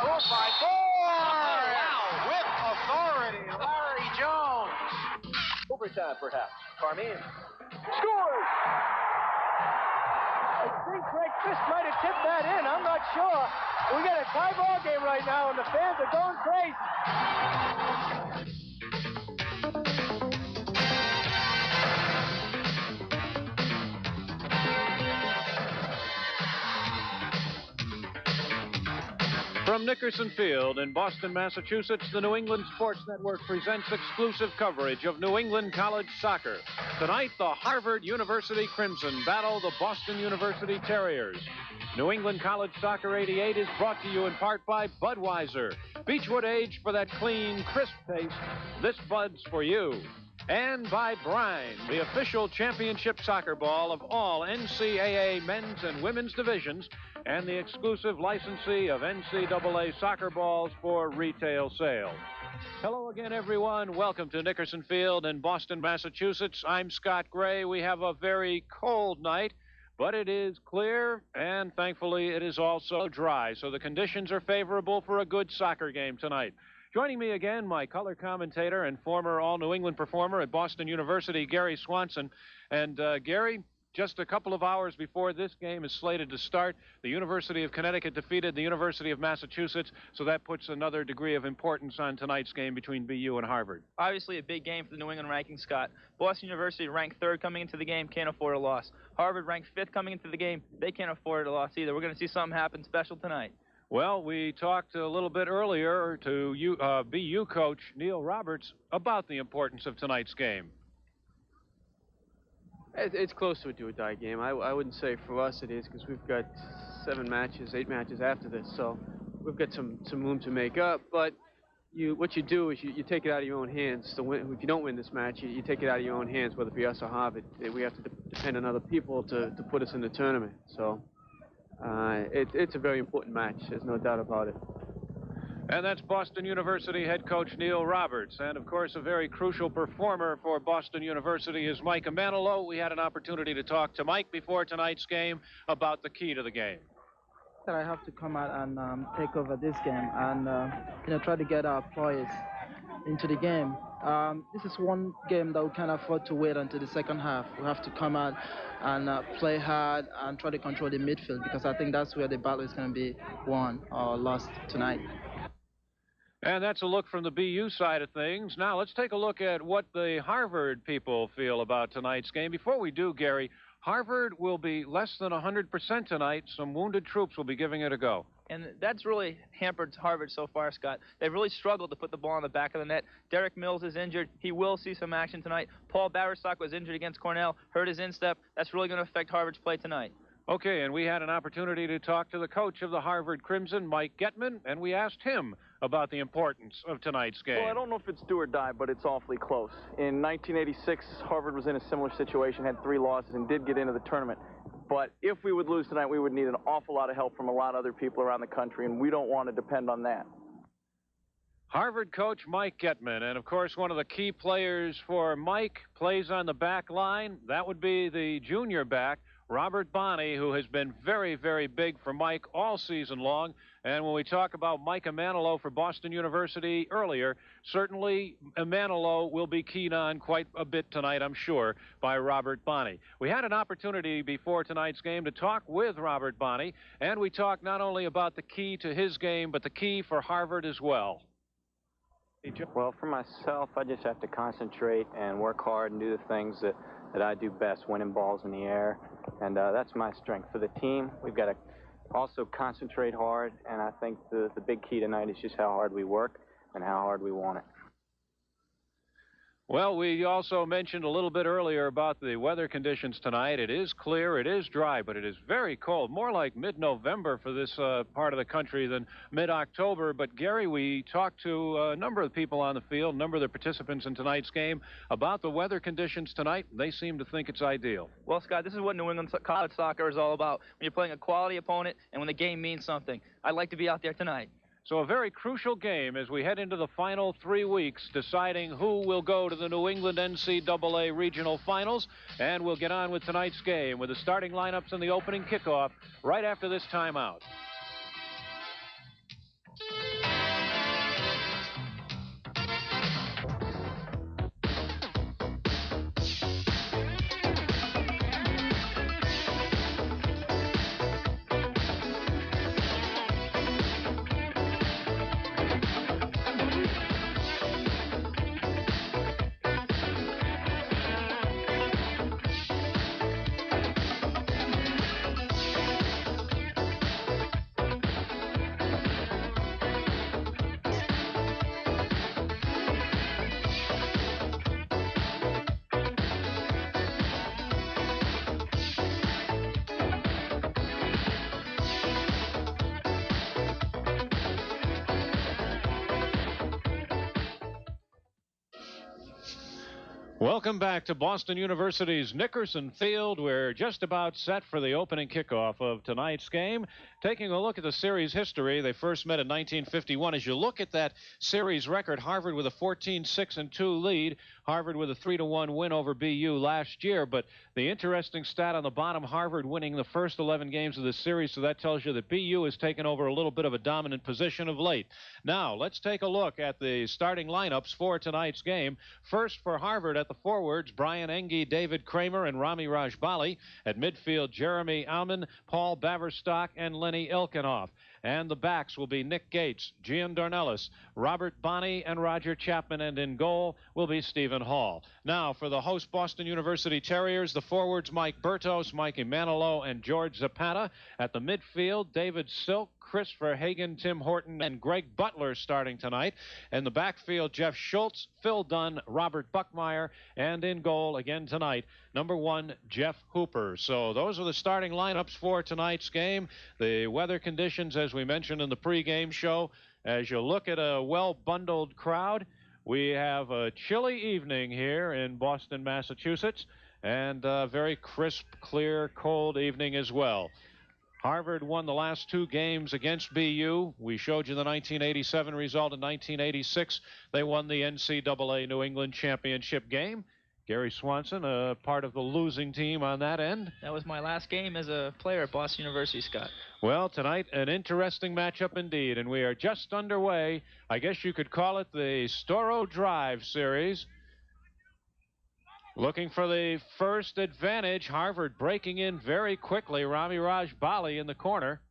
Moved by four. Wow. With authority, Larry Jones. Overtime, perhaps. Carmine. Scores! I think Greg Fisk might have tipped that in. I'm not sure. We got a tie ball game right now, and the fans are going crazy. From Nickerson Field in Boston, Massachusetts, the New England Sports Network presents exclusive coverage of New England college soccer. Tonight, the Harvard University Crimson battle the Boston University Terriers. New England College Soccer 88 is brought to you in part by Budweiser. Beechwood aged for that clean, crisp taste. This Bud's for you. And by Brine, the official championship soccer ball of all NCAA men's and women's divisions, and the exclusive licensee of NCAA soccer balls for retail sale. Hello again, everyone. Welcome to Nickerson Field in Boston, Massachusetts. I'm Scott Gray. We have a very cold night, but it is clear, and thankfully it is also dry, so the conditions are favorable for a good soccer game tonight. Joining me again, my color commentator and former All-New England performer at Boston University, Gary Swanson. And Gary, just a couple of hours before this game is slated to start, the University of Connecticut defeated the University of Massachusetts, so that puts another degree of importance on tonight's game between BU and Harvard. Obviously a big game for the New England ranking, Scott. Boston University, ranked 3rd coming into the game, can't afford a loss. Harvard, ranked 5th coming into the game, they can't afford a loss either. We're going to see something happen special tonight. Well, we talked a little bit earlier to BU coach Neil Roberts about the importance of tonight's game. It's close to a do-or-die game. I wouldn't say for us it is, because we've got 8 matches after this, so we've got some room to make up. But what you do is you take it out of your own hands. So if you don't win this match, you take it out of your own hands, whether it be us or Harvard. We have to depend on other people to put us in the tournament. So it's a very important match. There's no doubt about it. And that's Boston University head coach Neil Roberts. And, of course, a very crucial performer for Boston University is Mike Amanolo. We had an opportunity to talk to Mike before tonight's game about the key to the game. That I have to come out and take over this game and try to get our players into the game. This is one game that we can't afford to wait until the second half. We have to come out and play hard and try to control the midfield, because I think that's where the battle is going to be won or lost tonight. And that's a look from the BU side of things. Now let's take a look at what the Harvard people feel about tonight's game. Before we do, Gary, Harvard will be less than 100% tonight. Some wounded troops will be giving it a go. And that's really hampered Harvard so far, Scott. They've really struggled to put the ball in the back of the net. Derek Mills is injured. He will see some action tonight. Paul Barristock was injured against Cornell, hurt his instep. That's really going to affect Harvard's play tonight. Okay, and we had an opportunity to talk to the coach of the Harvard Crimson, Mike Getman, and we asked him about the importance of tonight's game. Well, I don't know if it's do or die, but it's awfully close. In 1986, Harvard was in a similar situation, had 3 losses, and did get into the tournament. But if we would lose tonight, we would need an awful lot of help from a lot of other people around the country, and we don't want to depend on that. Harvard coach Mike Getman, and of course one of the key players for Mike plays on the back line. That would be the junior back, Robert Bonney, who has been very, very big for Mike all season long. And when we talk about Mike Amanolo for Boston University earlier, certainly Amanolo will be keyed on quite a bit tonight, I'm sure, by Robert Bonney. We had an opportunity before tonight's game to talk with Robert Bonney, and we talked not only about the key to his game, but the key for Harvard as well. Well, for myself, I just have to concentrate and work hard and do the things that I do best, winning balls in the air. And that's my strength. For the team, we've got to also concentrate hard, and I think the big key tonight is just how hard we work and how hard we want it. Well, we also mentioned a little bit earlier about the weather conditions tonight. It is clear, it is dry, but it is very cold, more like mid-November for this part of the country than mid-October. But, Gary, we talked to a number of people on the field, a number of the participants in tonight's game, about the weather conditions tonight. They seem to think it's ideal. Well, Scott, this is what New England college soccer is all about, when you're playing a quality opponent and when the game means something. I'd like to be out there tonight. So a very crucial game as we head into the final 3 weeks, deciding who will go to the New England NCAA regional finals. And we'll get on with tonight's game with the starting lineups and the opening kickoff right after this timeout. Welcome back to Boston University's Nickerson Field. We're just about set for the opening kickoff of tonight's game. Taking a look at the series history, they first met in 1951. As you look at that series record, Harvard with a 14-6-2 lead, Harvard with a 3-1 win over BU last year. But the interesting stat on the bottom, Harvard winning the first 11 games of the series, so that tells you that BU has taken over a little bit of a dominant position of late. Now, let's take a look at the starting lineups for tonight's game. First for Harvard at the forwards, Brian Engie, David Kramer, and Rami Rajbali. At midfield, Jeremy Alman, Paul Baverstock, and Lenny Ilkinoff. And the backs will be Nick Gates, Gian Dornelis, Robert Bonney, and Roger Chapman. And in goal will be Stephen Hall. Now, for the host Boston University Terriers, the forwards Mike Bertos, Mike Emanuelo, and George Zapata. At the midfield, David Silk, Chris Verhagen, Tim Horton, and Greg Butler starting tonight. In the backfield, Jeff Schultz, Phil Dunn, Robert Buckmeyer, and in goal again tonight, number 1, Jeff Hooper. So those are the starting lineups for tonight's game. The weather conditions, as we mentioned in the pregame show, as you look at a well-bundled crowd, we have a chilly evening here in Boston, Massachusetts, and a very crisp, clear, cold evening as well. Harvard won the last 2 games against BU. We showed you the 1987 result. In 1986, they won the NCAA New England Championship game. Gary Swanson, a part of the losing team on that end. That was my last game as a player at Boston University, Scott. Well, tonight, an interesting matchup indeed, and we are just underway. I guess you could call it the Storrow Drive series. Looking for the first advantage. Harvard breaking in very quickly. Rami Rajbali in the corner.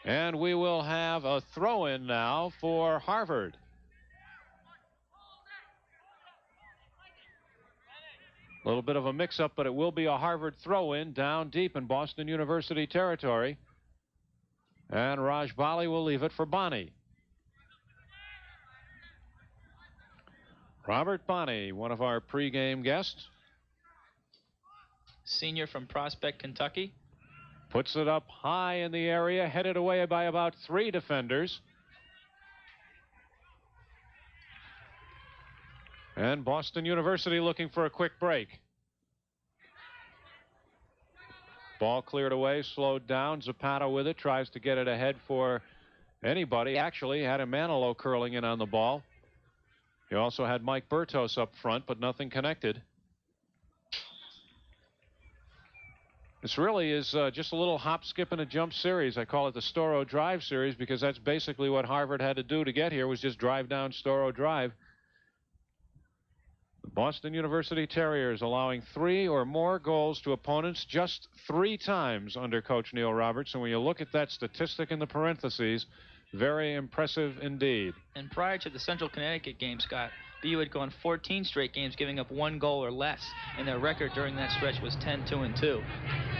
And we will have a throw-in now for Harvard. A little bit of a mix-up, but it will be a Harvard throw-in down deep in Boston University territory. And Rajbali will leave it for Bonney. Robert Bonney, one of our pregame guests. Senior from Prospect, Kentucky. Puts it up high in the area, headed away by about 3 defenders. And Boston University looking for a quick break. Ball cleared away, slowed down. Zapata with it, tries to get it ahead for anybody. Actually had Emanuelo curling in on the ball. He also had Mike Bertos up front, but nothing connected. This really is just a little hop, skip, and a jump series. I call it the Storrow Drive series because that's basically what Harvard had to do to get here, was just drive down Storrow Drive. The Boston University Terriers allowing 3 or more goals to opponents just 3 times under Coach Neil Roberts. And when you look at that statistic in the parentheses, very impressive indeed. And prior to the Central Connecticut game, Scott, BU had gone 14 straight games giving up 1 goal or less, and their record during that stretch was 10-2-2.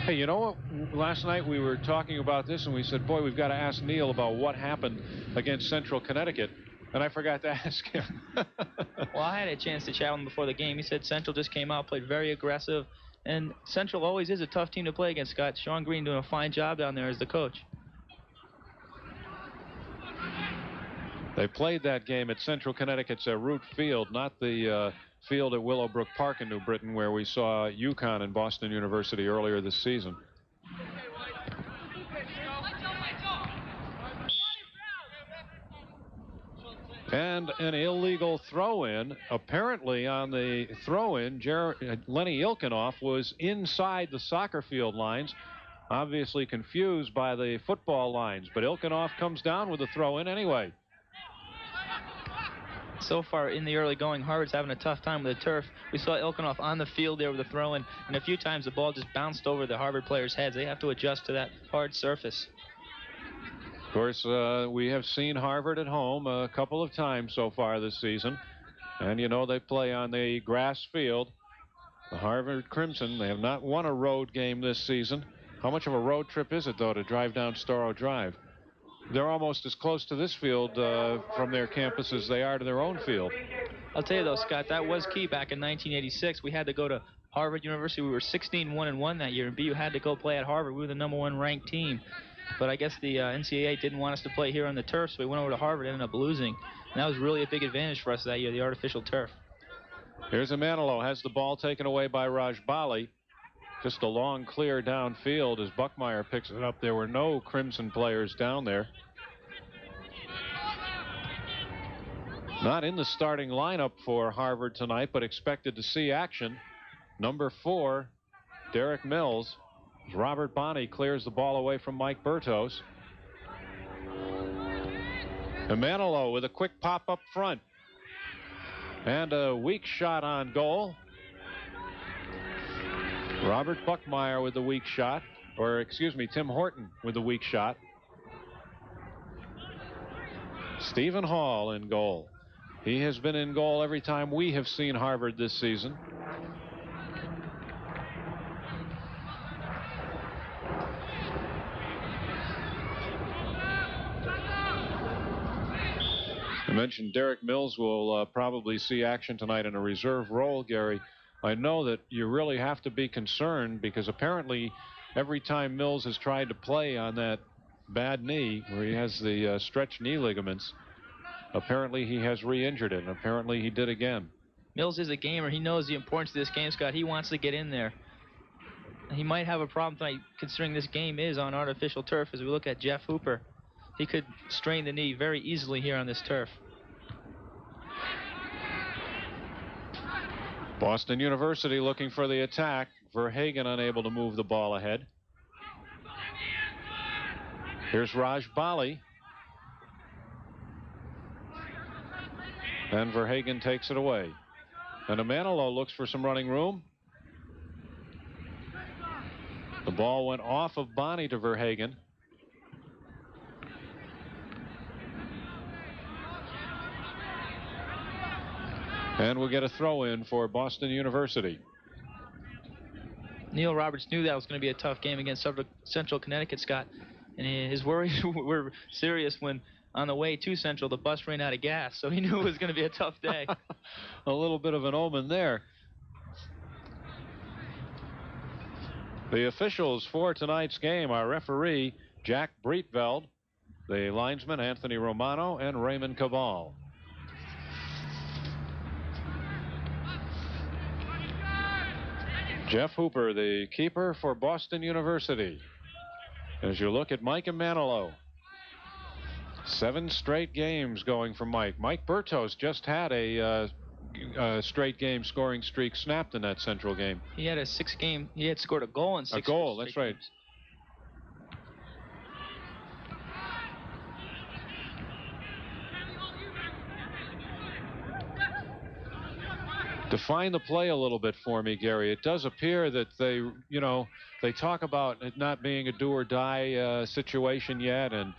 Hey, you know what? Last night we were talking about this, and we said, boy, we've got to ask Neil about what happened against Central Connecticut. And I forgot to ask him. Well, I had a chance to chat with him before the game. He said Central just came out, played very aggressive, and Central always is a tough team to play against, Scott. Sean Green doing a fine job down there as the coach. They played that game at Central Connecticut's Root Field, not the field at Willowbrook Park in New Britain where we saw UConn and Boston University earlier this season. And an illegal throw-in. Apparently on the throw-in, Lenny Ilkinoff was inside the soccer field lines, obviously confused by the football lines. But Ilkinoff comes down with the throw-in anyway. So far in the early going, Harvard's having a tough time with the turf. We saw Ilkinoff on the field there with the throw-in, and a few times the ball just bounced over the Harvard players' heads. They have to adjust to that hard surface. Of course, we have seen Harvard at home a couple of times so far this season. And, you know, they play on the grass field. The Harvard Crimson, they have not won a road game this season. How much of a road trip is it, though, to drive down Storrow Drive? They're almost as close to this field from their campus as they are to their own field. I'll tell you, though, Scott, that was key back in 1986. We had to go to Harvard University. We were 16-1-1 that year, and BU had to go play at Harvard. We were the #1 ranked team. But I guess the NCAA didn't want us to play here on the turf, so we went over to Harvard and ended up losing. And that was really a big advantage for us that year, the artificial turf. Here's Manilow, has the ball taken away by Rajbali. Just a long clear downfield as Buckmeyer picks it up. There were no Crimson players down there. Not in the starting lineup for Harvard tonight, but expected to see action. Number 4, Derek Mills. Robert Bonney clears the ball away from Mike Bertos. And Manilow with a quick pop up front. And a weak shot on goal. Robert Buckmeyer with the weak shot. Or, excuse me, Tim Horton with the weak shot. Stephen Hall in goal. He has been in goal every time we have seen Harvard this season. I mentioned Derek Mills will probably see action tonight in a reserve role, Gary. I know that you really have to be concerned because apparently every time Mills has tried to play on that bad knee where he has the stretched knee ligaments, apparently he has re-injured it, and apparently he did again. Mills is a gamer. He knows the importance of this game, Scott. He wants to get in there. He might have a problem tonight considering this game is on artificial turf. As we look at Jeff Hooper, he could strain the knee very easily here on this turf. Boston University looking for the attack. Verhagen unable to move the ball ahead. Here's Raj Bali. And Verhagen takes it away. And Manilow looks for some running room. The ball went off of Bonney to Verhagen. And we'll get a throw in for Boston University. Neil Roberts knew that was going to be a tough game against Central Connecticut, Scott. And his worries were serious when on the way to Central the bus ran out of gas. So he knew it was going to be a tough day. A little bit of an omen there. The officials for tonight's game are referee Jack Breetveld, the linesman Anthony Romano, and Raymond Cabal. Jeff Hooper, the keeper for Boston University. As you look at Mike and Manilow, 7 straight games going for Mike. Mike Bertos just had a straight game scoring streak snapped in that Central game. He had he had scored a goal in 6 games. A goal, that's right. Games. Define the play a little bit for me, Gary. It does appear that they talk about it not being a do or die situation yet, and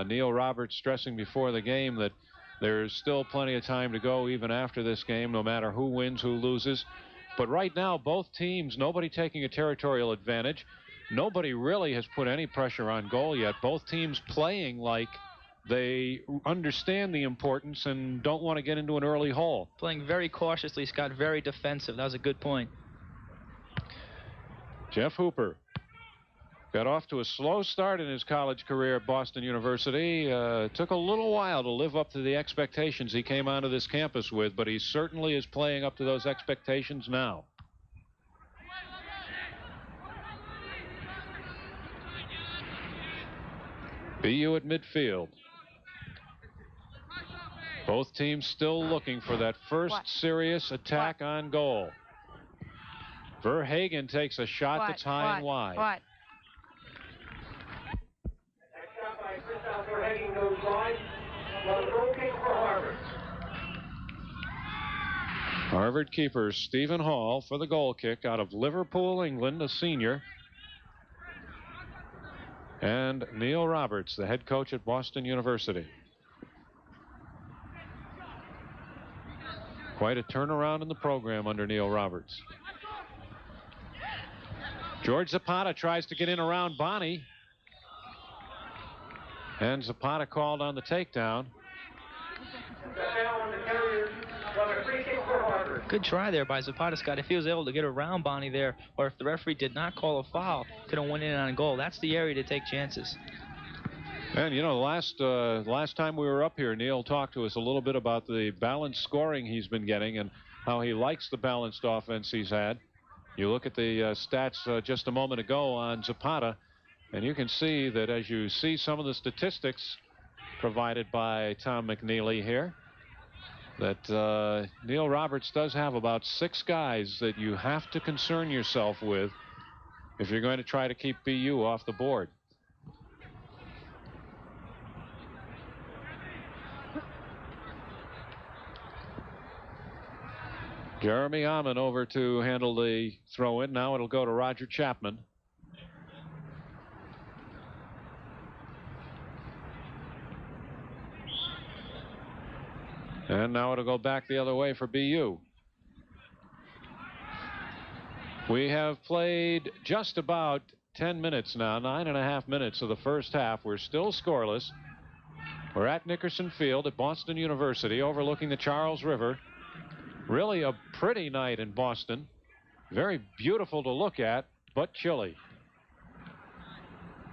Neil Roberts stressing before the game that there's still plenty of time to go even after this game, no matter who wins, who loses. But right now, both teams, nobody taking a territorial advantage. Nobody really has put any pressure on goal yet. Both teams playing like they understand the importance and don't want to get into an early hole. Playing very cautiously, Scott, very defensive. That was a good point. Jeff Hooper got off to a slow start in his college career at Boston University. Took a little while to live up to the expectations he came onto this campus with, but he certainly is playing up to those expectations now. BU at midfield. Both teams still looking for that first serious attack on goal. Verhagen takes a shot that's high and wide. Next shot by Christoph Verhagen goes wide. Well, goal kick for Harvard. Harvard keeper Stephen Hall for the goal kick out of Liverpool, England, a senior. And Neil Roberts, the head coach at Boston University. Quite a turnaround in the program under Neil Roberts. George Zapata tries to get in around Bonney. And Zapata called on the takedown. Good try there by Zapata, Scott. If he was able to get around Bonney there, or if the referee did not call a foul, could have went in on goal. That's the area to take chances. And you know, last time we were up here, Neil talked to us a little bit about the balanced scoring he's been getting and how he likes the balanced offense he's had. You look at the stats just a moment ago on Zapata, and you can see that as you see some of the statistics provided by Tom McNeely here, that Neil Roberts does have about 6 guys that you have to concern yourself with if you're going to try to keep BU off the board. Jeremy Amon over to handle the throw in. Now it'll go to Roger Chapman. And now it'll go back the other way for BU. We have played just about 10 minutes now, 9.5 minutes of the first half. We're still scoreless. We're at Nickerson Field at Boston University overlooking the Charles River. Really a pretty night in Boston. Very beautiful to look at, but chilly.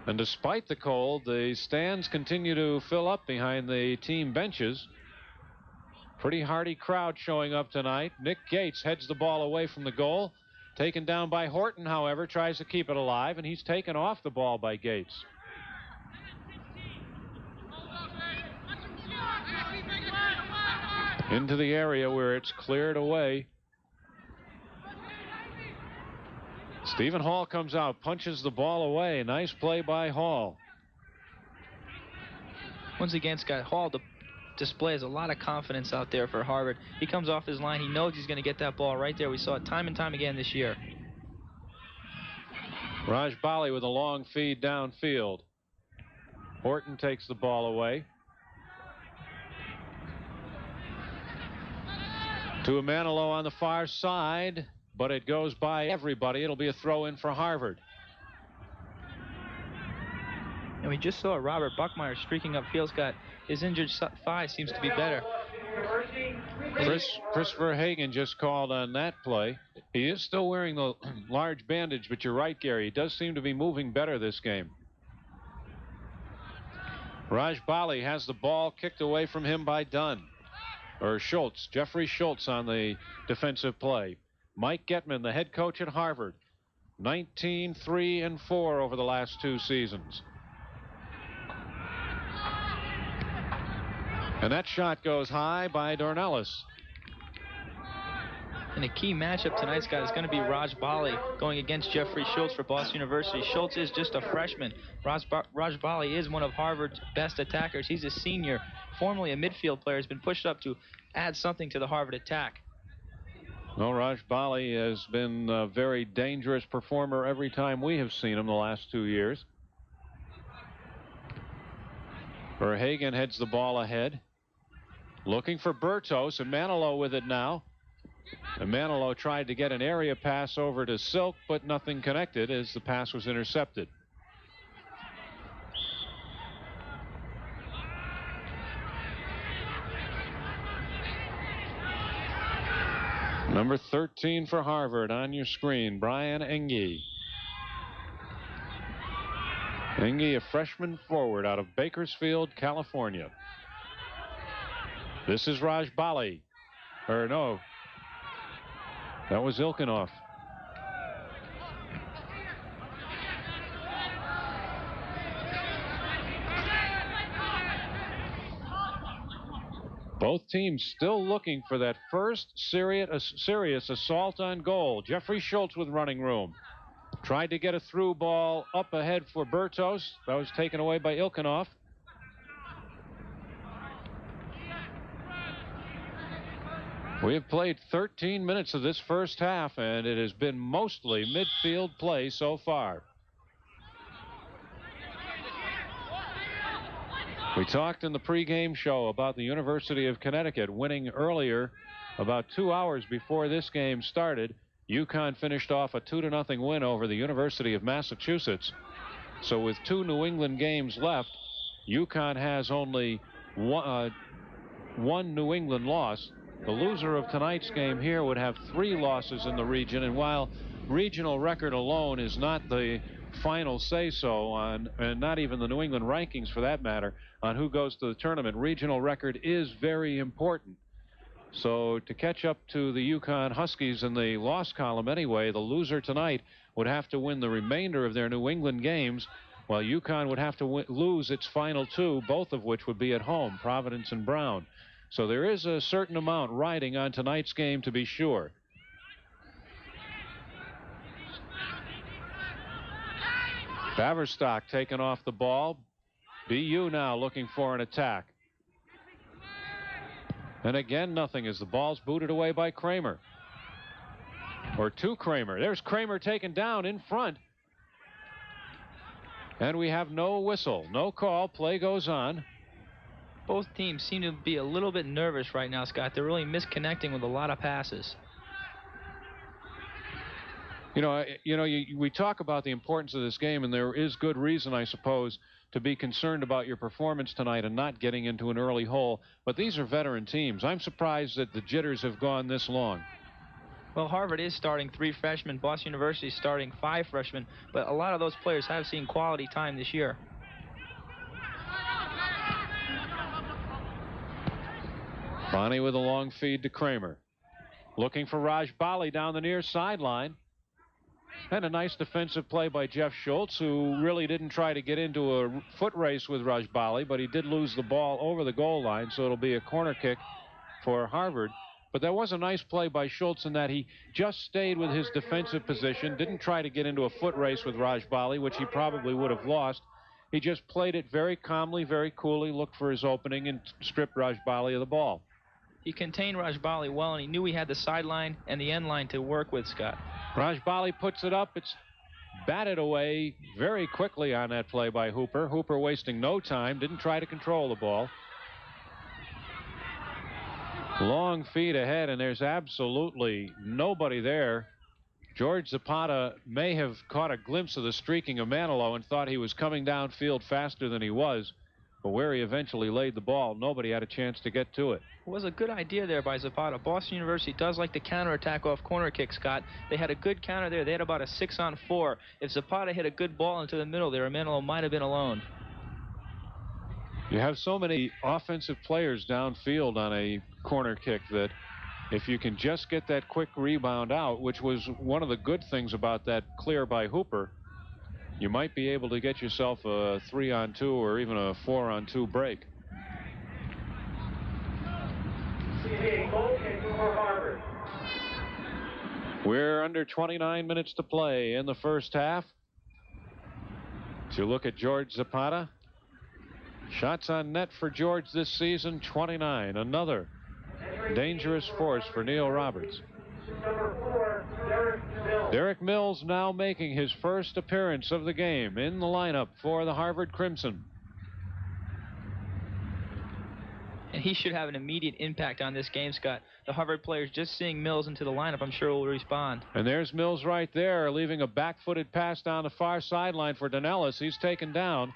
And despite the cold, the stands continue to fill up behind the team benches. Pretty hearty crowd showing up tonight. Nick Gates heads the ball away from the goal. Taken down by Horton, however, tries to keep it alive, and he's taken off the ball by Gates. Into the area where it's cleared away. Stephen Hall comes out, punches the ball away. Nice play by Hall. Once again, Scott, Hall displays a lot of confidence out there for Harvard. He comes off his line. He knows he's going to get that ball right there. We saw it time and time again this year. Raj Bali with a long feed downfield. Horton takes the ball away. To Manilow on the far side, but it goes by everybody. It'll be a throw in for Harvard. And we just saw Robert Buckmeyer streaking upfield. Scott, his injured thigh seems to be better. Christopher Hagan just called on that play. He is still wearing the large bandage, but you're right, Gary. He does seem to be moving better this game. Raj Bali has the ball kicked away from him by Dunn. Or Schultz, Jeffrey Schultz on the defensive play. Mike Getman, the head coach at Harvard, 19-3-4 over the last 2 seasons. And that shot goes high by Dornelis. And a key matchup tonight, Scott, is going to be Raj Bali going against Jeffrey Schultz for Boston University. Schultz is just a freshman. Raj Bali is one of Harvard's best attackers. He's a senior, formerly a midfield player, has been pushed up to add something to the Harvard attack. Well, Raj Bali has been a very dangerous performer every time we have seen him the last 2 years. Verhagen heads the ball ahead. Looking for Bertos, and Manilow with it now. And Manilow tried to get an area pass over to Silk, but nothing connected as the pass was intercepted. Number 13 for Harvard on your screen, Brian Engie. Engie, a freshman forward out of Bakersfield, California. This is Raj Bali. Or no, that was Ilkinoff. Both teams still looking for that first serious assault on goal. Jeffrey Schultz with running room. Tried to get a through ball up ahead for Bertos. That was taken away by Ilkinoff. We have played 13 minutes of this first half, and it has been mostly midfield play so far. We talked in the pregame show about the University of Connecticut winning earlier, about 2 hours before this game started. UConn finished off a 2-0 win over the University of Massachusetts. So with 2 New England games left, UConn has only one New England loss. The loser of tonight's game here would have 3 losses in the region, and while regional record alone is not the final say-so on, and not even the New England rankings for that matter, on who goes to the tournament. Regional record is very important. So to catch up to the Yukon Huskies in the loss column anyway, the loser tonight would have to win the remainder of their New England games, while Yukon would have to lose its final 2, both of which would be at home, Providence and Brown. So there is a certain amount riding on tonight's game, to be sure. Baverstock taking off the ball. BU now looking for an attack. And again, nothing as the ball's booted away by Kramer. Or to Kramer. There's Kramer taken down in front. And we have no whistle, no call. Play goes on. Both teams seem to be a little bit nervous right now, Scott. They're really misconnecting with a lot of passes. We talk about the importance of this game, and there is good reason, I suppose, to be concerned about your performance tonight and not getting into an early hole. But these are veteran teams. I'm surprised that the jitters have gone this long. Well, Harvard is starting 3 freshmen. Boston University is starting 5 freshmen. But a lot of those players have seen quality time this year. Bonnie with a long feed to Kramer. Looking for Raj Bali down the near sideline. And a nice defensive play by Jeff Schultz, who really didn't try to get into a foot race with Raj Bali, but he did lose the ball over the goal line, so it'll be a corner kick for Harvard. But that was a nice play by Schultz in that he just stayed with his defensive position, didn't try to get into a foot race with Raj Bali, which he probably would have lost. He just played it very calmly, very coolly, looked for his opening, and stripped Raj Bali of the ball. He contained Raj Bali well, and he knew he had the sideline and the end line to work with, Scott. Raj Bali puts it up. It's batted away very quickly on that play by Hooper. Hooper wasting no time, didn't try to control the ball. Long feed ahead, and there's absolutely nobody there. George Zapata may have caught a glimpse of the streaking of Manilow and thought he was coming downfield faster than he was. But where he eventually laid the ball, nobody had a chance to get to it. It was a good idea there by Zapata. Boston University does like to counterattack off corner kicks, Scott. They had a good counter there. They had about a 6-on-4. If Zapata hit a good ball into the middle there, Manilow might have been alone. You have so many offensive players downfield on a corner kick that if you can just get that quick rebound out, which was one of the good things about that clear by Hooper, you might be able to get yourself a 3-on-2 or even a 4-on-2 break. We're under 29 minutes to play in the first half. To look at George Zapata. Shots on net for George this season, 29. Another dangerous force for Neil Roberts. Derek Mills now making his first appearance of the game in the lineup for the Harvard Crimson. And he should have an immediate impact on this game, Scott. The Harvard players just seeing Mills into the lineup, I'm sure, will respond. And there's Mills right there, leaving a back-footed pass down the far sideline for Danellis. He's taken down.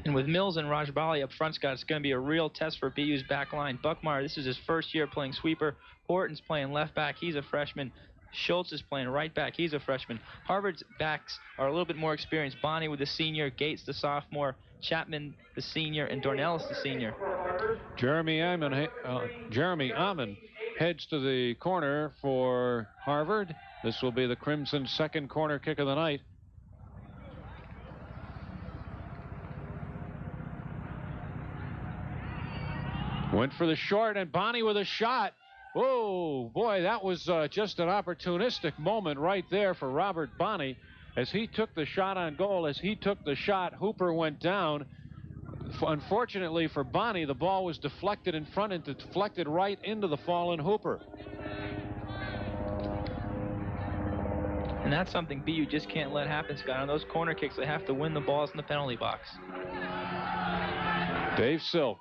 And with Mills and Raj Bali up front, Scott, it's going to be a real test for BU's back line. Buckmeyer, this is his first year playing sweeper. Horton's playing left back. He's a freshman. Schultz is playing right back. He's a freshman. Harvard's backs are a little bit more experienced. Bonnie with the senior, Gates the sophomore, Chapman the senior, and Dornellis the senior. Jeremy Amon heads to the corner for Harvard. This will be the Crimson's second corner kick of the night. Went for the short, and Bonnie with a shot. Oh, boy, that was just an opportunistic moment right there for Robert Bonnie. As he took the shot on goal, as he took the shot, Hooper went down. Unfortunately for Bonnie, the ball was deflected in front and deflected right into the fallen Hooper. And that's something BU just can't let happen, Scott. On those corner kicks, they have to win the balls in the penalty box. Dave Silk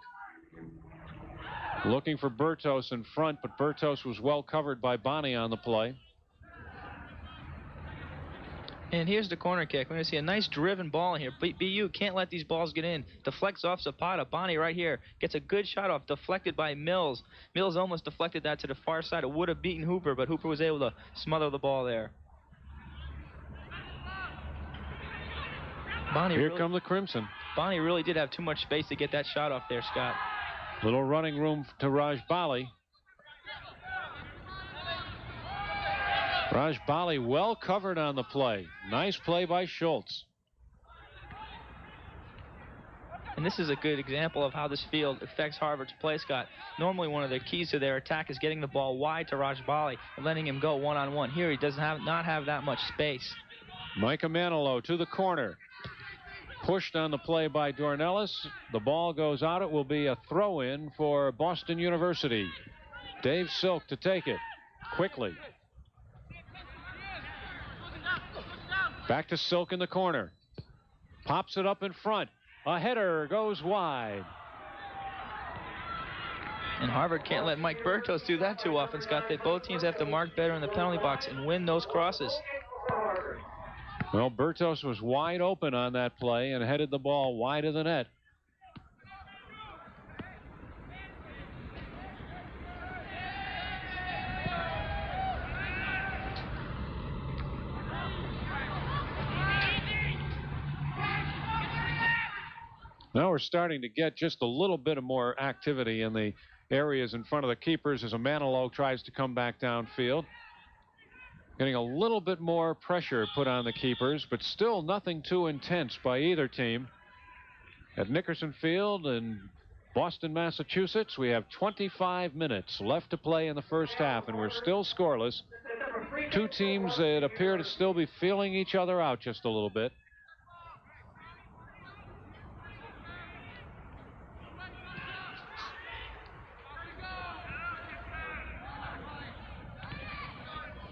looking for Bertos in front, but Bertos was well covered by Bonnie on the play. And here's the corner kick. We're going to see a nice driven ball in here. BU can't let these balls get in. Deflects off Zapata. Bonnie right here gets a good shot off. Deflected by Mills. Mills almost deflected that to the far side. It would have beaten Hooper, but Hooper was able to smother the ball there. Bonnie Here come the Crimson. Bonnie really did have too much space to get that shot off there, Scott. Little running room to Raj Bali. Raj Bali well covered on the play. Nice play by Schultz. And this is a good example of how this field affects Harvard's play, Scott. Normally one of the keys to their attack is getting the ball wide to Raj Bali and letting him go one-on-one. Here he does not have that much space. Micah Manilow to the corner. Pushed on the play by Dornelis. The ball goes out. It will be a throw-in for Boston University. Dave Silk to take it quickly. Back to Silk in the corner. Pops it up in front. A header goes wide. And Harvard can't let Mike Bertos do that too often, Scott. Both teams have to mark better in the penalty box and win those crosses. Well, Bertos was wide open on that play and headed the ball wide of the net. Now we're starting to get just a little bit of more activity in the areas in front of the keepers as Manilow tries to come back downfield. Getting a little bit more pressure put on the keepers, but still nothing too intense by either team. At Nickerson Field in Boston, Massachusetts, we have 25 minutes left to play in the first half, and we're still scoreless. Two teams that appear to still be feeling each other out just a little bit.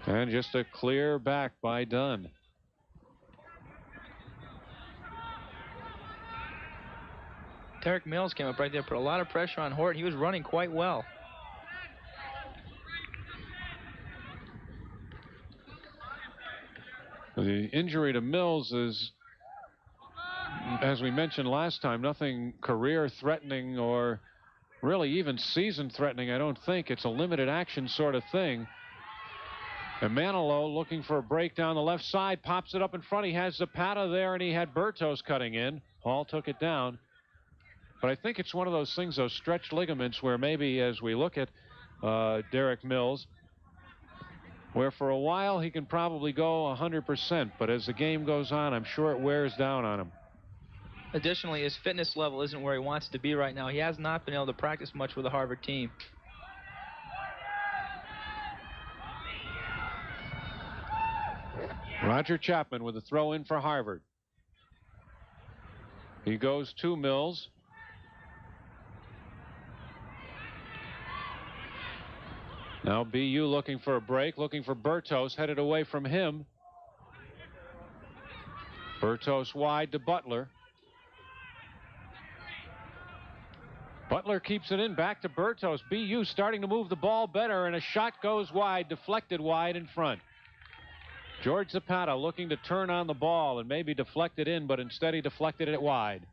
And just a clear back by Dunn. Derek Mills came up right there, put a lot of pressure on Horton. He was running quite well. The injury to Mills is, as we mentioned last time, nothing career-threatening or really even season-threatening, I don't think. It's a limited action sort of thing. And Manilow looking for a break down the left side, pops it up in front. He has Zapata there, and he had Bertos cutting in. Hall took it down. But I think it's one of those things, those stretched ligaments, where maybe as we look at Derek Mills, where for a while he can probably go 100%, but as the game goes on, I'm sure it wears down on him. Additionally, his fitness level isn't where he wants to be right now. He has not been able to practice much with the Harvard team. Roger Chapman with a throw in for Harvard. He goes to Mills. Now BU looking for a break, looking for Bertos, headed away from him. Bertos wide to Butler. Butler keeps it in, back to Bertos. BU starting to move the ball better, and a shot goes wide, deflected wide in front. George Zapata looking to turn on the ball and maybe deflect it in, but instead he deflected it wide.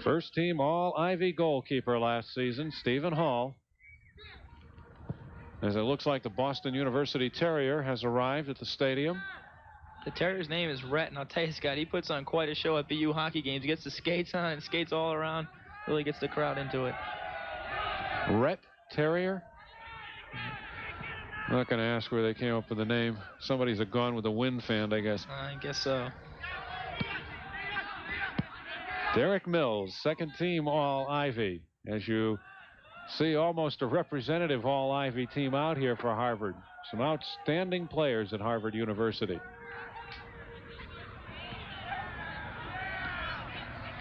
First team All-Ivy goalkeeper last season, Stephen Hall. As it looks like the Boston University Terrier has arrived at the stadium. The Terrier's name is Rhett, and I'll tell you, Scott, he puts on quite a show at BU hockey games. He gets the skates on and skates all around. Really gets the crowd into it. Rhett Terrier? I'm not going to ask where they came up with the name. Somebody's a Gone with the Wind fan, I guess. I guess so. Derek Mills, second team All-Ivy. As you see, almost a representative All-Ivy team out here for Harvard. Some outstanding players at Harvard University.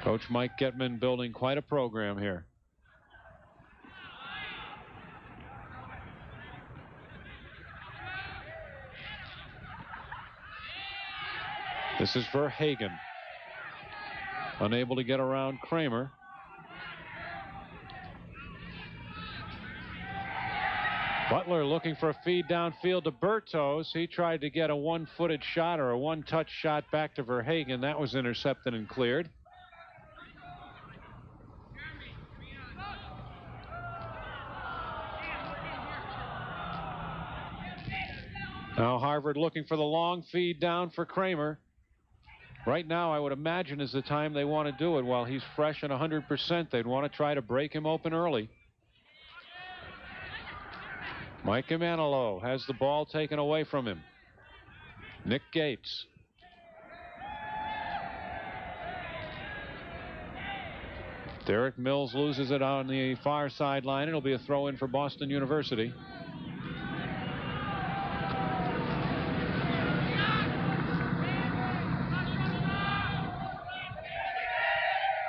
Coach Mike Getman building quite a program here. This is Verhagen. Unable to get around Kramer. Butler looking for a feed downfield to Bertos. He tried to get a one-footed shot or a one-touch shot back to Verhagen. That was intercepted and cleared. Now Harvard looking for the long feed down for Kramer. Right now, I would imagine is the time they want to do it while he's fresh and 100%. They'd want to try to break him open early. Mike Manilow has the ball taken away from him. Nick Gates. Derek Mills loses it on the far sideline. It'll be a throw in for Boston University.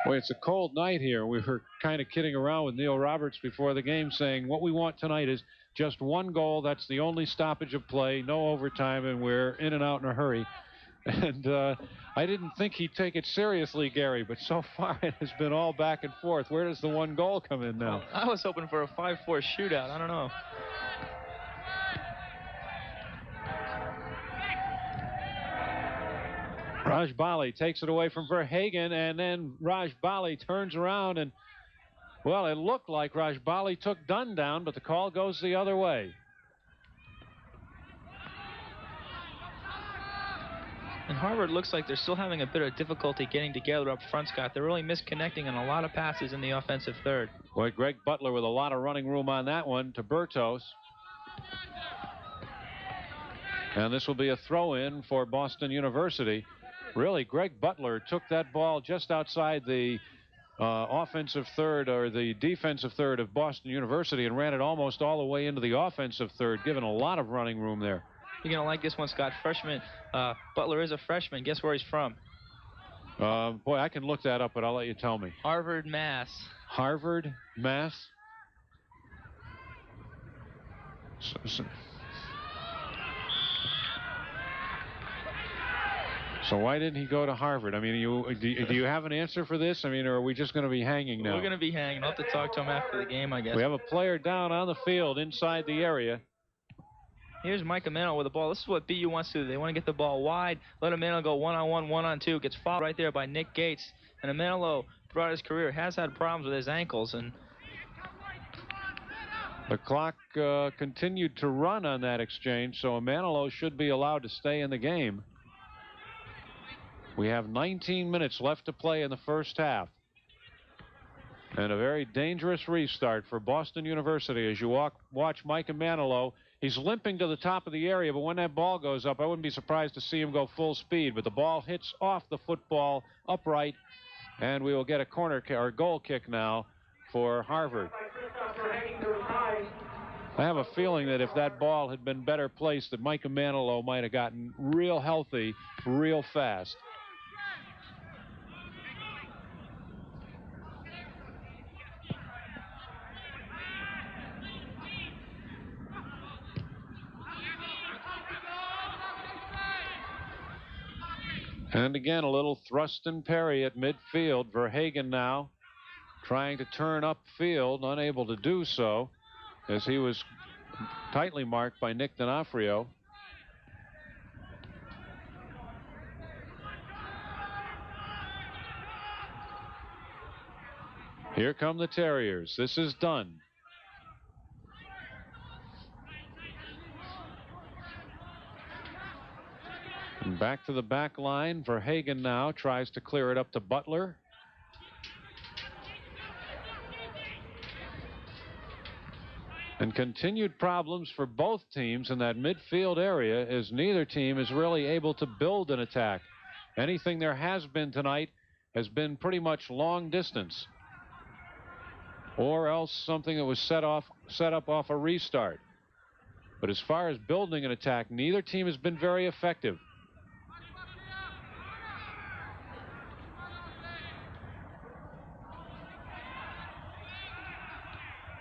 Boy, it's a cold night here. We were kind of kidding around with Neil Roberts before the game, saying what we want tonight is just one goal. That's the only stoppage of play, no overtime, and we're in and out in a hurry. And I didn't think he'd take it seriously, Gary, but so far it has been all back and forth. Where does the one goal come in now? I was hoping for a 5-4 shootout. I don't know. Raj Bali takes it away from Verhagen, and then Raj Bali turns around, and, well, it looked like Raj Bali took Dunn down, but the call goes the other way. And Harvard looks like they're still having a bit of difficulty getting together up front, Scott. They're really misconnecting on a lot of passes in the offensive third. Boy, Greg Butler with a lot of running room on that one to Bertos. And this will be a throw-in for Boston University. Really, Greg Butler took that ball just outside the offensive third or the defensive third of Boston University and ran it almost all the way into the offensive third, giving a lot of running room there. You're going to like this one, Scott. Freshman. Butler is a freshman. Guess where he's from? Boy, I can look that up, but I'll let you tell me. Harvard, Mass. Harvard, Mass? So why didn't he go to Harvard? I mean, do you have an answer for this? I mean, or are we just going to be hanging now? We're going to be hanging. I'll have to talk to him after the game, I guess. We have a player down on the field inside the area. Here's Mike Amano with the ball. This is what BU wants to do. They want to get the ball wide, let Amano go one-on-one, one-on-two. Gets fouled right there by Nick Gates. And Amano, throughout his career, has had problems with his ankles. And the clock continued to run on that exchange, so Manilow should be allowed to stay in the game. We have 19 minutes left to play in the first half. And a very dangerous restart for Boston University as you watch Mike Manilow. He's limping to the top of the area, but when that ball goes up, I wouldn't be surprised to see him go full speed. But the ball hits off the football upright, and we will get a corner or goal kick now for Harvard. I have a feeling that if that ball had been better placed, that Mike Manilow might have gotten real healthy real fast. And again, a little thrust and parry at midfield. Verhagen now trying to turn upfield, unable to do so as he was tightly marked by Nick D'Onofrio. Here come the Terriers. This is Dunn. And back to the back line. Verhagen now tries to clear it up to Butler. And continued problems for both teams in that midfield area as neither team is really able to build an attack. Anything there has been tonight has been pretty much long distance, or else something that was set up off a restart. But as far as building an attack, neither team has been very effective.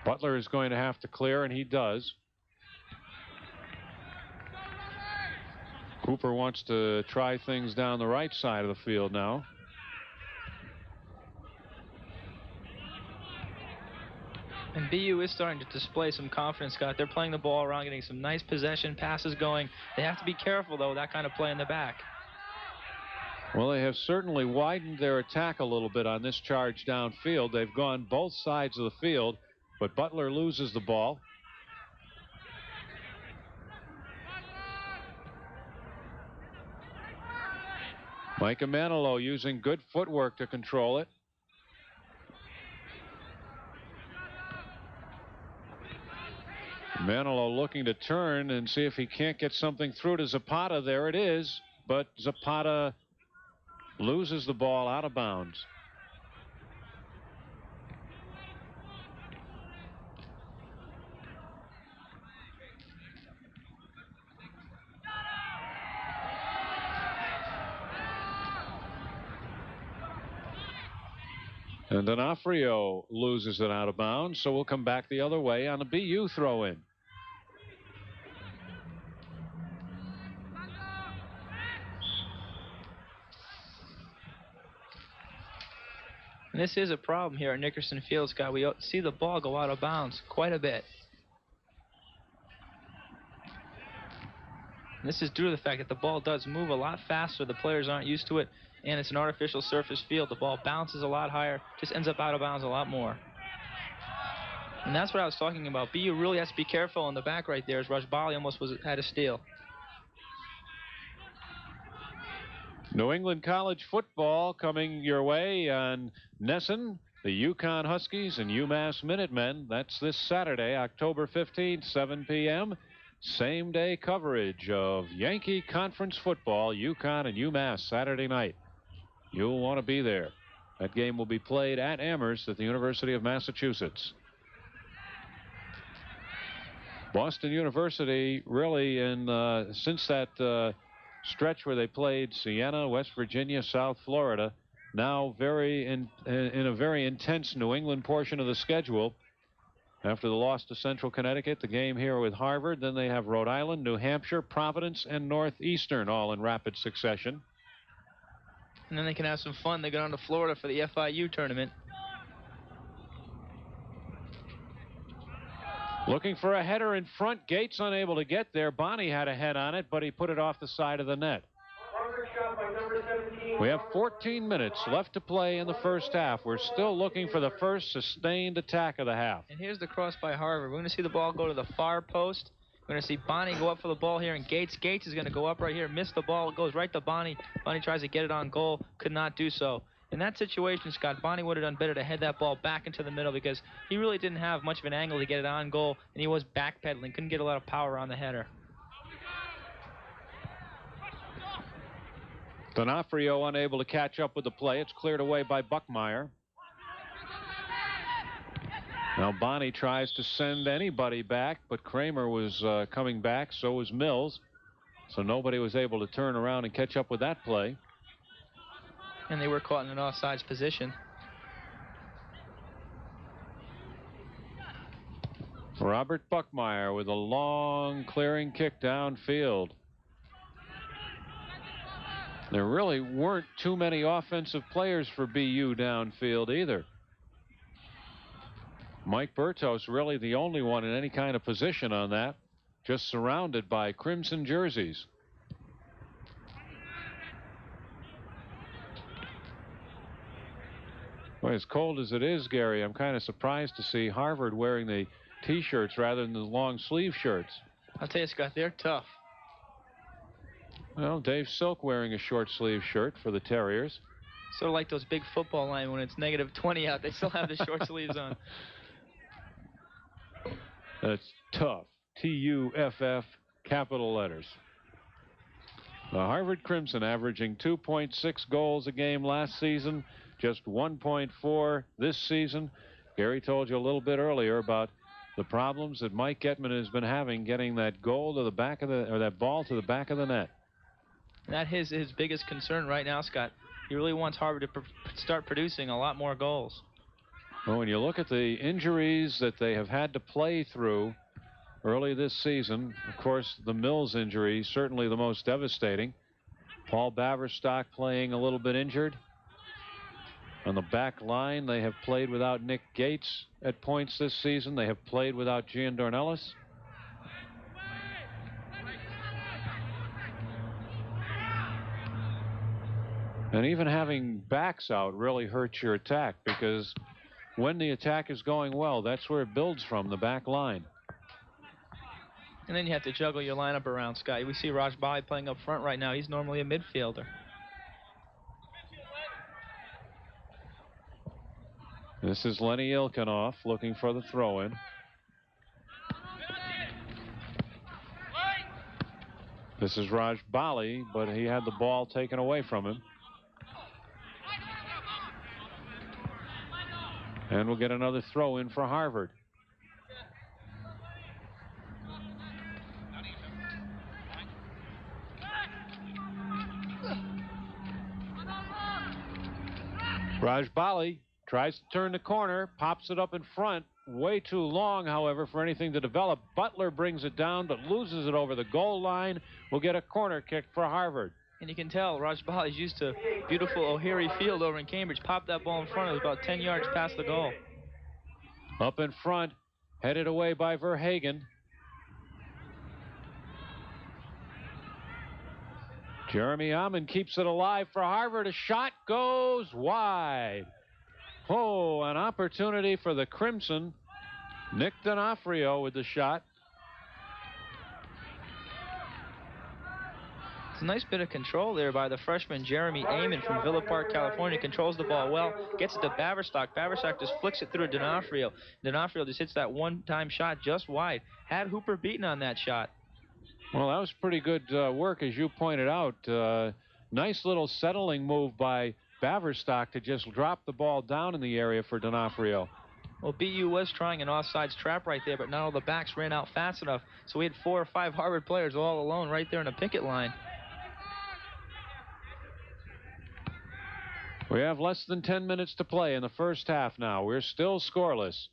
Butler is going to have to clear, and he does. Cooper wants to try things down the right side of the field now. And BU is starting to display some confidence, Scott. They're playing the ball around, getting some nice possession passes going. They have to be careful, though, that kind of play in the back. Well, they have certainly widened their attack a little bit on this charge downfield. They've gone both sides of the field, but Butler loses the ball. Micah Manilow using good footwork to control it. Manilow looking to turn and see if he can't get something through to Zapata. There it is, but Zapata loses the ball out of bounds. And D'Onofrio loses it out of bounds, so we'll come back the other way on a BU throw-in. And this is a problem here at Nickerson Field, Scott. We see the ball go out of bounds quite a bit. And this is due to the fact that the ball does move a lot faster. The players aren't used to it, and it's an artificial surface field. The ball bounces a lot higher, just ends up out of bounds a lot more. And that's what I was talking about. BU really has to be careful in the back right there, as Rajbali almost had a steal. New England College football coming your way on NESN, the Yukon Huskies and UMass Minutemen. That's this Saturday, October 15th, 7 p.m. Same day coverage of Yankee Conference football, Yukon and UMass, Saturday night. You'll want to be there. That game will be played at Amherst at the University of Massachusetts. Boston University really since that stretch where they played Siena, West Virginia, South Florida, now in a very intense New England portion of the schedule. After the loss to Central Connecticut, the game here with Harvard, then they have Rhode Island, New Hampshire, Providence, and Northeastern all in rapid succession. And then they can have some fun. They go down to Florida for the FIU tournament. Looking for a header in front. Gates unable to get there. Bonnie had a head on it, but he put it off the side of the net. We have 14 minutes left to play in the first half. We're still looking for the first sustained attack of the half. And here's the cross by Harvard. We're going to see the ball go to the far post. We're going to see Bonnie go up for the ball here, and Gates is going to go up right here, miss the ball. It goes right to Bonnie. Bonnie tries to get it on goal, could not do so. In that situation, Scott, Bonnie would have done better to head that ball back into the middle, because he really didn't have much of an angle to get it on goal, and he was backpedaling, couldn't get a lot of power on the header. D'Onofrio unable to catch up with the play. It's cleared away by Buckmeyer. Now Bonnie tries to send anybody back, but Kramer was coming back, so was Mills. So nobody was able to turn around and catch up with that play. And they were caught in an offsides position. Robert Buckmeyer with a long clearing kick downfield. There really weren't too many offensive players for BU downfield either. Mike Bertos really the only one in any kind of position on that, just surrounded by crimson jerseys. Well, as cold as it is, Gary, I'm kind of surprised to see Harvard wearing the T-shirts rather than the long sleeve shirts. I'll tell you, Scott, they're tough. Well, Dave Silk wearing a short sleeve shirt for the Terriers. Sort of like those big football line when it's -20 out, they still have the short sleeves on. That's tough. T-U-F-F, capital letters. The Harvard Crimson averaging 2.6 goals a game last season, just 1.4 this season. Gary told you a little bit earlier about the problems that Mike Getman has been having getting that goal to the back of the, or that ball to the back of the net. That is his biggest concern right now, Scott. He really wants Harvard to start producing a lot more goals. Well, when you look at the injuries that they have had to play through early this season, of course, the Mills injury, certainly the most devastating. Paul Baverstock playing a little bit injured. On the back line, they have played without Nick Gates at points this season. They have played without Gian Dornelis. And even having backs out really hurts your attack, because when the attack is going well, that's where it builds from, the back line. And then you have to juggle your lineup around, Scott. We see Raj Bali playing up front right now. He's normally a midfielder. This is Lenny Ilkinoff looking for the throw-in. This is Raj Bali, but he had the ball taken away from him. And we'll get another throw-in for Harvard. Raj Bali tries to turn the corner, pops it up in front. Way too long, however, for anything to develop. Butler brings it down, but loses it over the goal line. We'll get a corner kick for Harvard. And you can tell Raj Bali is used to beautiful O'Leary Field over in Cambridge. Popped that ball in front. It was about 10 yards past the goal. Up in front, headed away by Verhagen. Jeremy Amon keeps it alive for Harvard. A shot goes wide. Oh, an opportunity for the Crimson. Nick D'Onofrio with the shot. It's a nice bit of control there by the freshman Jeremy Amon from Villa Park, California. Controls the ball well, gets it to Baverstock. Baverstock just flicks it through to D'Onofrio. D'Onofrio just hits that one-time shot just wide. Had Hooper beaten on that shot. Well, that was pretty good work, as you pointed out. Nice little settling move by Baverstock to just drop the ball down in the area for D'Onofrio. Well, BU was trying an offsides trap right there, but not all the backs ran out fast enough. So we had 4 or 5 Harvard players all alone right there in the picket line. We have less than 10 minutes to play in the first half now. We're still scoreless.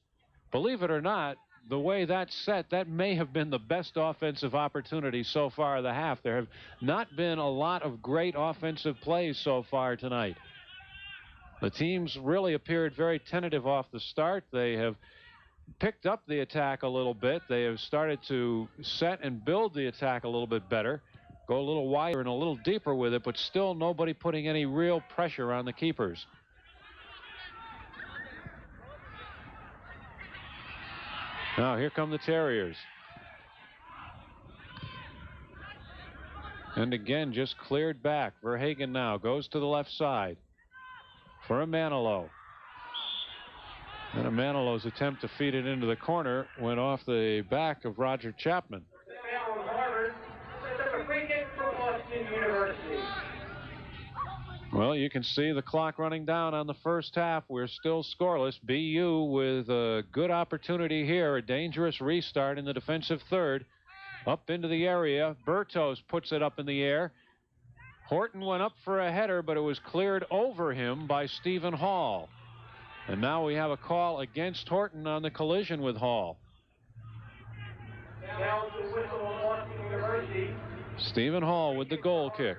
Believe it or not, the way that's set, that may have been the best offensive opportunity so far of the half. There have not been a lot of great offensive plays so far tonight. The teams really appeared very tentative off the start. They have picked up the attack a little bit. They have started to set and build the attack a little bit better. Go a little wider and a little deeper with it, but still nobody putting any real pressure on the keepers. Now here come the Terriers. And again, just cleared back. Verhagen now goes to the left side for a Manilow. And a Manilow's attempt to feed it into the corner went off the back of Roger Chapman. Well, you can see the clock running down on the first half. We're still scoreless. BU with a good opportunity here. A dangerous restart in the defensive third. Up into the area. Bertos puts it up in the air. Horton went up for a header, but it was cleared over him by Stephen Hall. And now we have a call against Horton on the collision with Hall. Stephen Hall with the goal kick.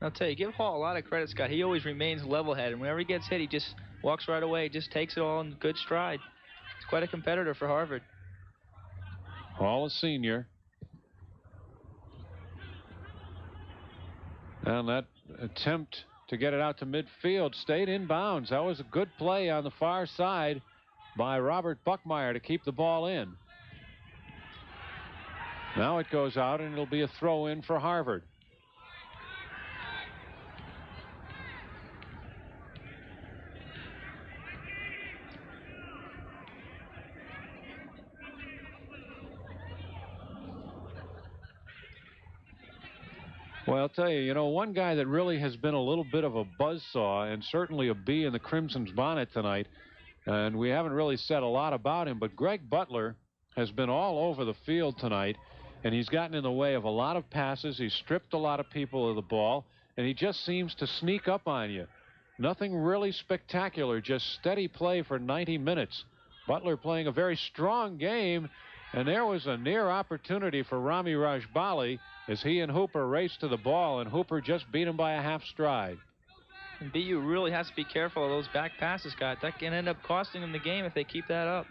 I'll tell you, give Hall a lot of credit, Scott. He always remains level-headed. Whenever he gets hit, he just walks right away, just takes it all in good stride. He's quite a competitor for Harvard. Hall, a senior. And that attempt to get it out to midfield stayed in bounds. That was a good play on the far side by Robert Buckmeyer to keep the ball in. Now it goes out, and it'll be a throw-in for Harvard. Well, I'll tell you, one guy that really has been a little bit of a buzzsaw and certainly a bee in the Crimson's bonnet tonight, and we haven't really said a lot about him, but Greg Butler has been all over the field tonight, and he's gotten in the way of a lot of passes. He's stripped a lot of people of the ball, and he just seems to sneak up on you. Nothing really spectacular, just steady play for 90 minutes. Butler playing a very strong game, and there was a near opportunity for Rami Rajbali as he and Hooper raced to the ball, and Hooper just beat him by a half stride. And BU really has to be careful of those back passes, Scott. That can end up costing them the game if they keep that up.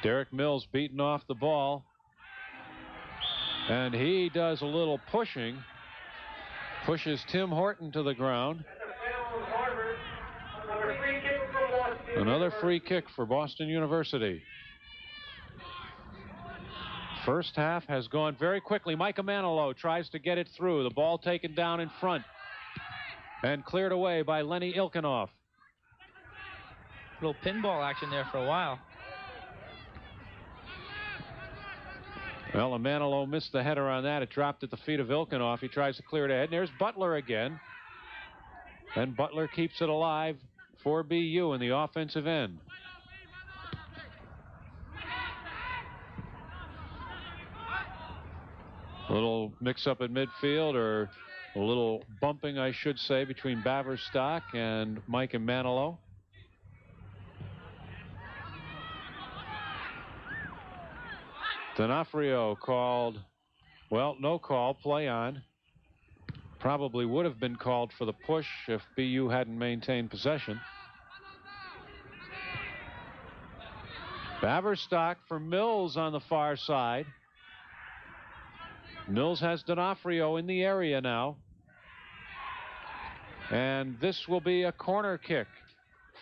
Derek Mills beating off the ball. And he does a little pushing. Pushes Tim Horton to the ground. Another free kick for Boston University. First half has gone very quickly. Micah Manilow tries to get it through. The ball taken down in front and cleared away by Lenny Ilkinoff. Little pinball action there for a while. Well, Manilow missed the header on that. It dropped at the feet of Ilkinoff. He tries to clear it ahead. And there's Butler again. And Butler keeps it alive for BU in the offensive end. A little mix-up at midfield, or a little bumping, I should say, between Baverstock and Mike and Manilow. D'Onofrio called, well, no call, play on. Probably would have been called for the push if BU hadn't maintained possession. Baverstock for Mills on the far side. Mills has D'Onofrio in the area now. And this will be a corner kick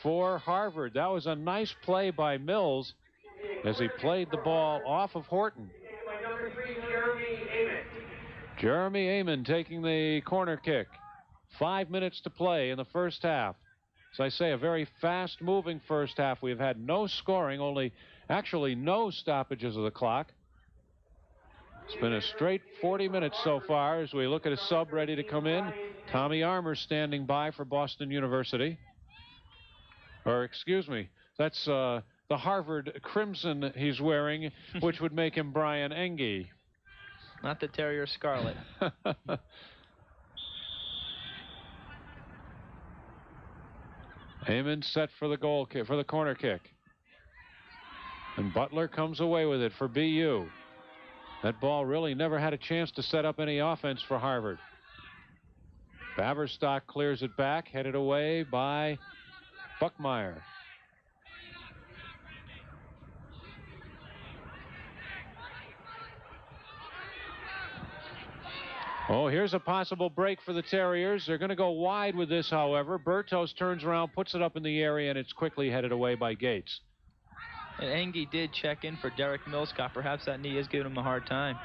for Harvard. That was a nice play by Mills as he played the ball off of Horton. Jeremy Amon taking the corner kick. 5 minutes to play in the first half. As I say, a very fast-moving first half. We've had no scoring, actually no stoppages of the clock. It's been a straight 40 minutes so far as we look at a sub ready to come in. Tommy Armour standing by for Boston University. Or, excuse me, that's the Harvard crimson he's wearing, which would make him Brian Engie. Not the Terrier Scarlet. Amon set for the goal kick, for the corner kick. And Butler comes away with it for BU. That ball really never had a chance to set up any offense for Harvard. Baverstock clears it back, headed away by Buckmeyer. Oh, here's a possible break for the Terriers. They're going to go wide with this, however. Bertos turns around, puts it up in the area, and it's quickly headed away by Gates. And Engie did check in for Derek Mills, Scott. Perhaps that knee is giving him a hard time.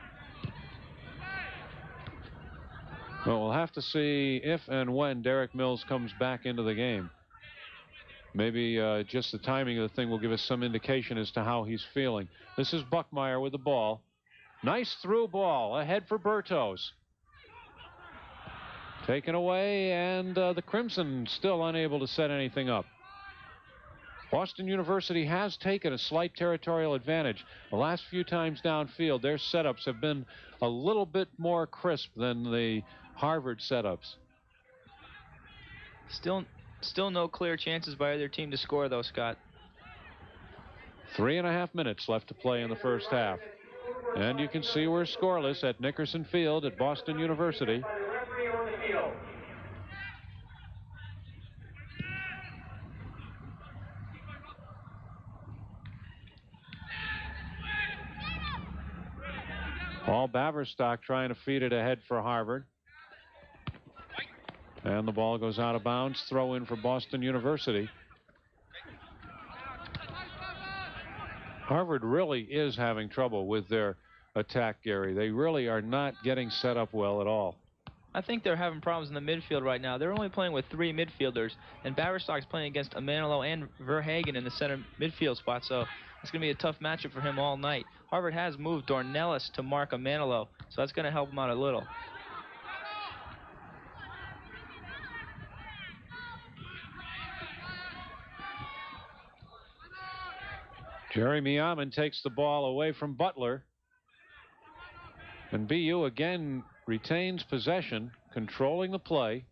Well, we'll have to see if and when Derek Mills comes back into the game. Maybe just the timing of the thing will give us some indication as to how he's feeling. This is Buckmeyer with the ball. Nice through ball ahead for Bertos. Taken away, and the Crimson still unable to set anything up. Boston University has taken a slight territorial advantage. The last few times downfield, their setups have been a little bit more crisp than the Harvard setups. Still no clear chances by either team to score, though, Scott. 3.5 minutes left to play in the first half. And you can see we're scoreless at Nickerson Field at Boston University. Paul Baverstock trying to feed it ahead for Harvard. And the ball goes out of bounds. Throw in for Boston University. Harvard really is having trouble with their attack, Gary. They really are not getting set up well at all. I think they're having problems in the midfield right now. They're only playing with 3 midfielders, and Baverstock's playing against Manilow and Verhagen in the center midfield spot, so it's going to be a tough matchup for him all night. Harvard has moved Dornelis to mark Manilow, so that's going to help him out a little. Jeremy Amon takes the ball away from Butler. And BU again retains possession, controlling the play.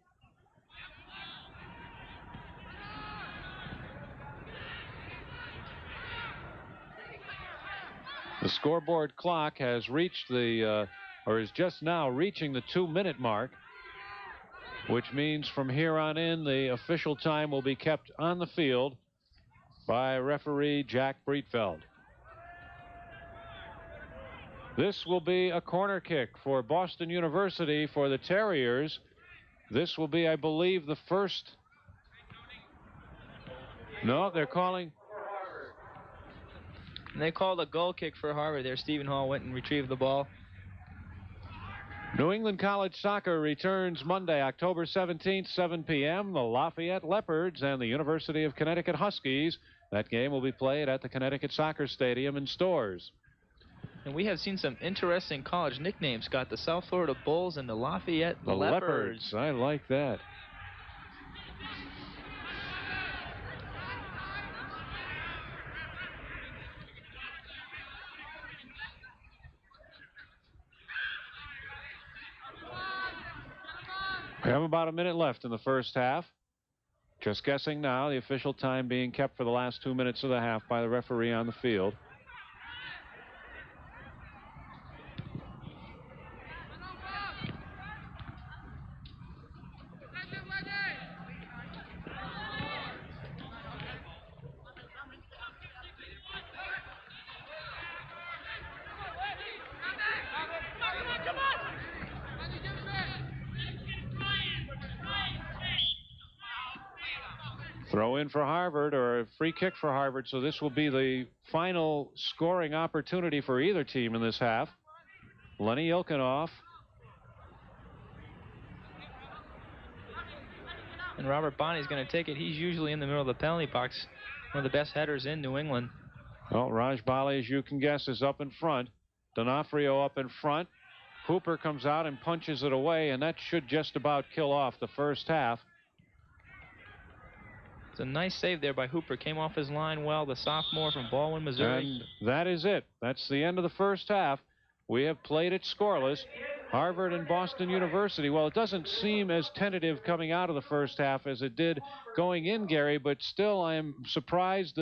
The scoreboard clock has reached the, or is just now reaching the 2-minute mark. which means from here on in, the official time will be kept on the field by referee Jack Breitfeld. This will be a corner kick for Boston University for the Terriers. This will be, I believe, the first. No, they're calling. They called a goal kick for Harvard there. Stephen Hall went and retrieved the ball. New England College Soccer returns Monday, October 17th, 7 p.m. The Lafayette Leopards and the University of Connecticut Huskies. That game will be played at the Connecticut Soccer Stadium in Stores. And we have seen some interesting college nicknames, Scott. The South Florida Bulls and the Lafayette The Leopards. I like that. We have about a minute left in the first half. Just guessing now, the official time being kept for the last 2 minutes of the half by the referee on the field. Throw in for Harvard, or a free kick for Harvard, so this will be the final scoring opportunity for either team in this half. Lenny Ilkinoff. And Robert Bonney's going to take it. He's usually in the middle of the penalty box. One of the best headers in New England. Well, Raj Bali, as you can guess, is up in front. D'Onofrio up in front. Hooper comes out and punches it away, and that should just about kill off the first half. It's a nice save there by Hooper. Came off his line well, the sophomore from Baldwin, Missouri. And that is it. That's the end of the first half. We have played it scoreless. Harvard and Boston University. Well, it doesn't seem as tentative coming out of the first half as it did going in, Gary, but still I'm surprised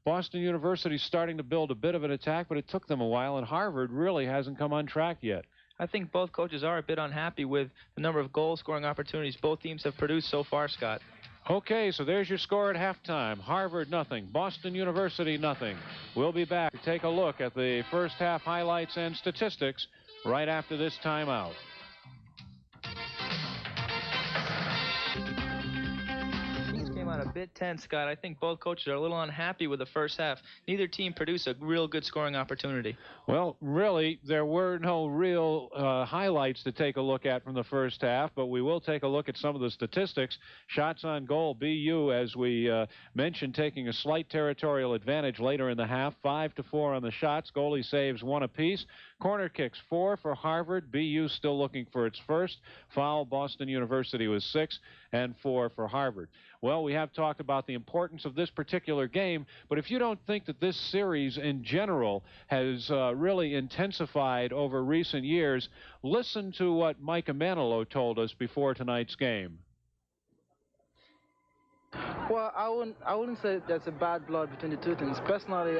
Boston University is starting to build a bit of an attack, but it took them a while, and Harvard really hasn't come on track yet. I think both coaches are a bit unhappy with the number of goal-scoring opportunities both teams have produced so far, Scott. Okay, so there's your score at halftime. Harvard, nothing. Boston University, nothing. We'll be back to take a look at the first half highlights and statistics right after this timeout. Came out a bit tense, Scott. I think both coaches are a little unhappy with the first half. Neither team produced a real good scoring opportunity. Well, really, there were no real highlights to take a look at from the first half, but we will take a look at some of the statistics. Shots on goal, BU, as we mentioned, taking a slight territorial advantage later in the half, 5-4 on the shots. Goalie saves 1 apiece. Corner kicks, 4 for Harvard. BU still looking for its first. Foul, Boston University was 6, and 4 for Harvard. Well, we have talked about the importance of this particular game, but if you don't think that this series in general has really intensified over recent years, listen to what Mike Manilow told us before tonight's game. Well, I wouldn't say there's a bad blood between the two teams. Personally,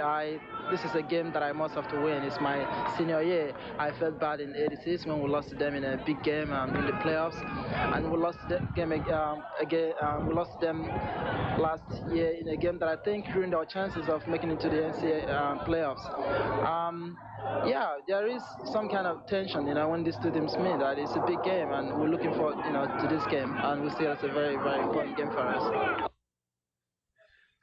this is a game that I must have to win. It's my senior year. I felt bad in '86 when we lost to them in a big game in the playoffs, and we lost the game again. We lost them last year in a game that I think ruined our chances of making it to the NCAA playoffs. Yeah, there is some kind of tension, when these two teams meet. That it's a big game, and we're looking forward, to this game, and we see it as a very, very important game for us.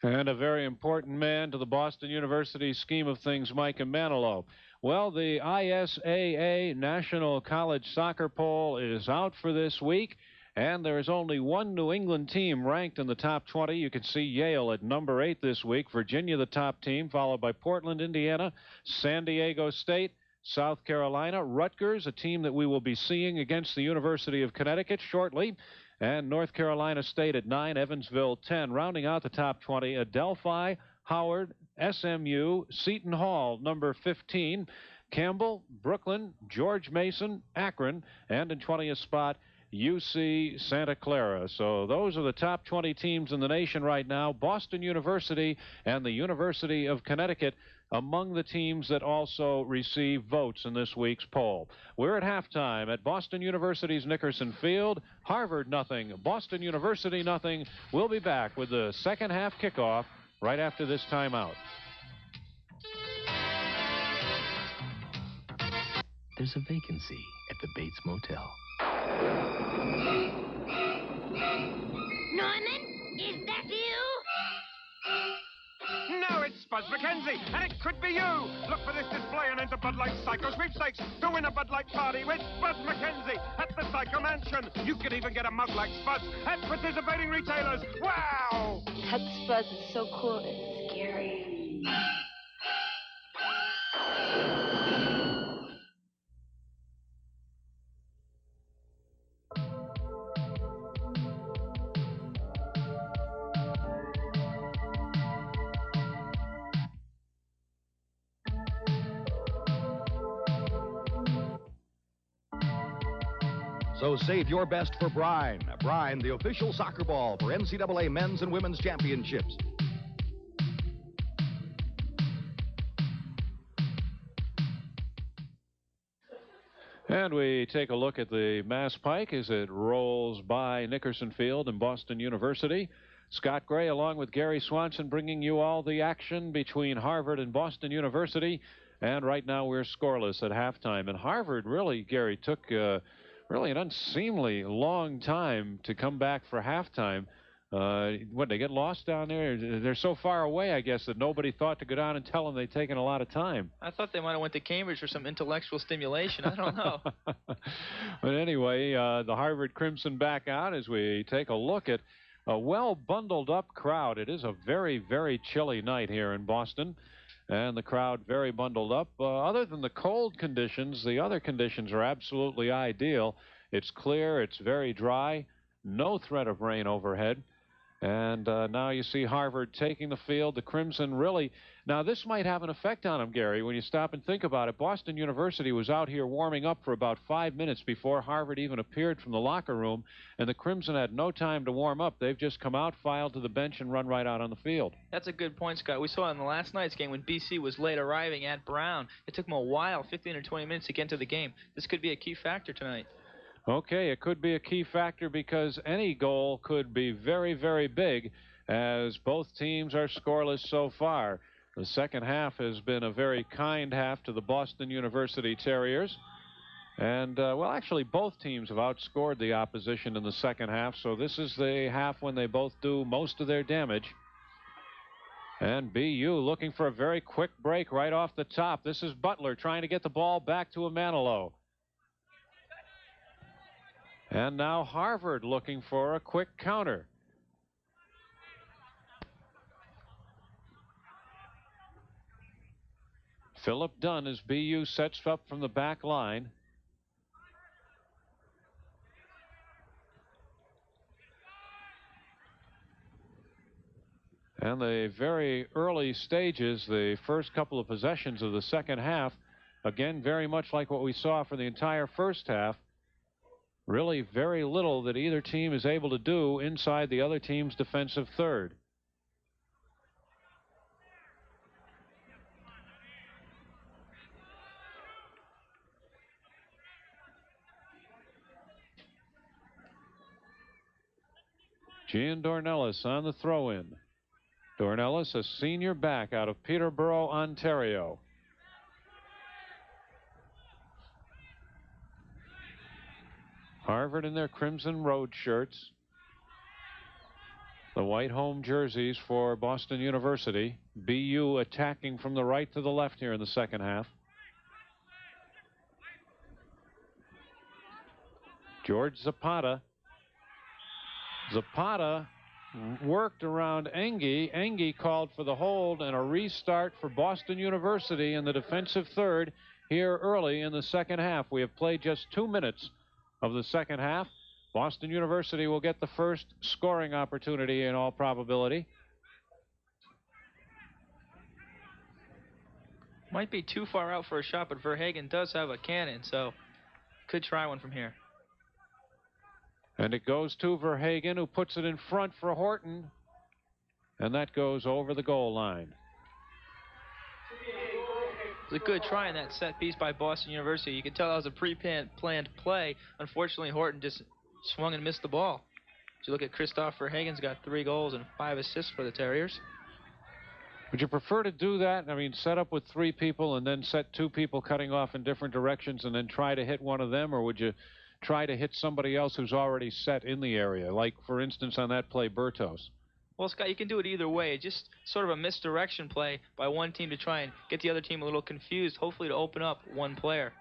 And a very important man to the Boston University scheme of things, Mike Manilow. Well, the ISAA National College Soccer Poll is out for this week, and there is only one New England team ranked in the top 20. You can see Yale at number 8 this week, Virginia the top team, followed by Portland, Indiana, San Diego State, South Carolina, Rutgers, a team that we will be seeing against the University of Connecticut shortly, and North Carolina State at 9, Evansville 10. Rounding out the top 20, Adelphi, Howard, SMU, Seton Hall, number 15, Campbell, Brooklyn, George Mason, Akron, and in 20th spot, UC Santa Clara. So those are the top 20 teams in the nation right now. Boston University and the University of Connecticut among the teams that also receive votes in this week's poll. We're at halftime at Boston University's Nickerson Field. Harvard nothing, Boston University nothing. We'll be back with the second half kickoff right after this timeout. There's a vacancy at the Bates Motel. Norman, is that you? No, it's Buzz McKenzie, and it could be you. Look for this display and enter Bud Light Psycho Sweepstakes to win a Bud Light party with Buzz McKenzie at the Psycho Mansion. You can even get a mug like Spud's at participating retailers. Wow! That Spud is so cool, it's scary. So save your best for Brine. Brine, the official soccer ball for NCAA men's and women's championships. And we take a look at the Mass Pike as it rolls by Nickerson Field and Boston University. Scott Gray along with Gary Swanson bringing you all the action between Harvard and Boston University. And right now we're scoreless at halftime. And Harvard really, Gary, took really an unseemly long time to come back for halftime. What, they get lost down there? They're so far away, I guess, that nobody thought to go down and tell them they'd taken a lot of time. I thought they might have went to Cambridge for some intellectual stimulation. I don't know. But anyway, the Harvard Crimson back out as we take a look at a well-bundled up crowd. It is a very, very chilly night here in Boston. And the crowd very bundled up. Other than the cold conditions, the other conditions are absolutely ideal. It's clear, it's very dry, no threat of rain overhead. And now you see Harvard taking the field. The Crimson really, now this might have an effect on them, Gary, when you stop and think about it. Boston University was out here warming up for about 5 minutes before Harvard even appeared from the locker room, and the Crimson had no time to warm up. They've just come out, filed to the bench, and run right out on the field. That's a good point, Scott. We saw in the last night's game when BC was late arriving at Brown. It took them a while, 15 or 20 minutes to get into the game. This could be a key factor tonight. Okay, it could be a key factor because any goal could be very, very big as both teams are scoreless so far. The second half has been a very kind half to the Boston University Terriers. And, well, actually, both teams have outscored the opposition in the second half, so this is the half when they both do most of their damage. And BU looking for a very quick break right off the top. This is Butler trying to get the ball back to Manilow. And now Harvard looking for a quick counter. Philip Dunn as BU sets up from the back line. And the very early stages, the first couple of possessions of the second half, again, very much like what we saw for the entire first half. Really very little that either team is able to do inside the other team's defensive third. Gian Dornelis on the throw-in. Dornelis, a senior back out of Peterborough, Ontario. Harvard in their crimson road shirts. The white home jerseys for Boston University. BU attacking from the right to the left here in the second half. George Zapata. Zapata worked around Engie. Engie called for the hold and a restart for Boston University in the defensive third here early in the second half. We have played just 2 minutes of the second half. Boston University will get the first scoring opportunity in all probability. Might be too far out for a shot, but Verhagen does have a cannon, so could try one from here. And it goes to Verhagen, who puts it in front for Horton. And that goes over the goal line. It was a good try in that set piece by Boston University. You could tell that was a pre-planned play. Unfortunately, Horton just swung and missed the ball. If you look at Christoph Verhagen's got 3 goals and 5 assists for the Terriers. Would you prefer to do that? I mean, set up with 3 people and then set 2 people cutting off in different directions and then try to hit one of them? Or would you try to hit somebody else who's already set in the area? Like, for instance, on that play, Bertos. Well, Scott, you can do it either way. It's just sort of a misdirection play by one team to try and get the other team a little confused, hopefully to open up one player.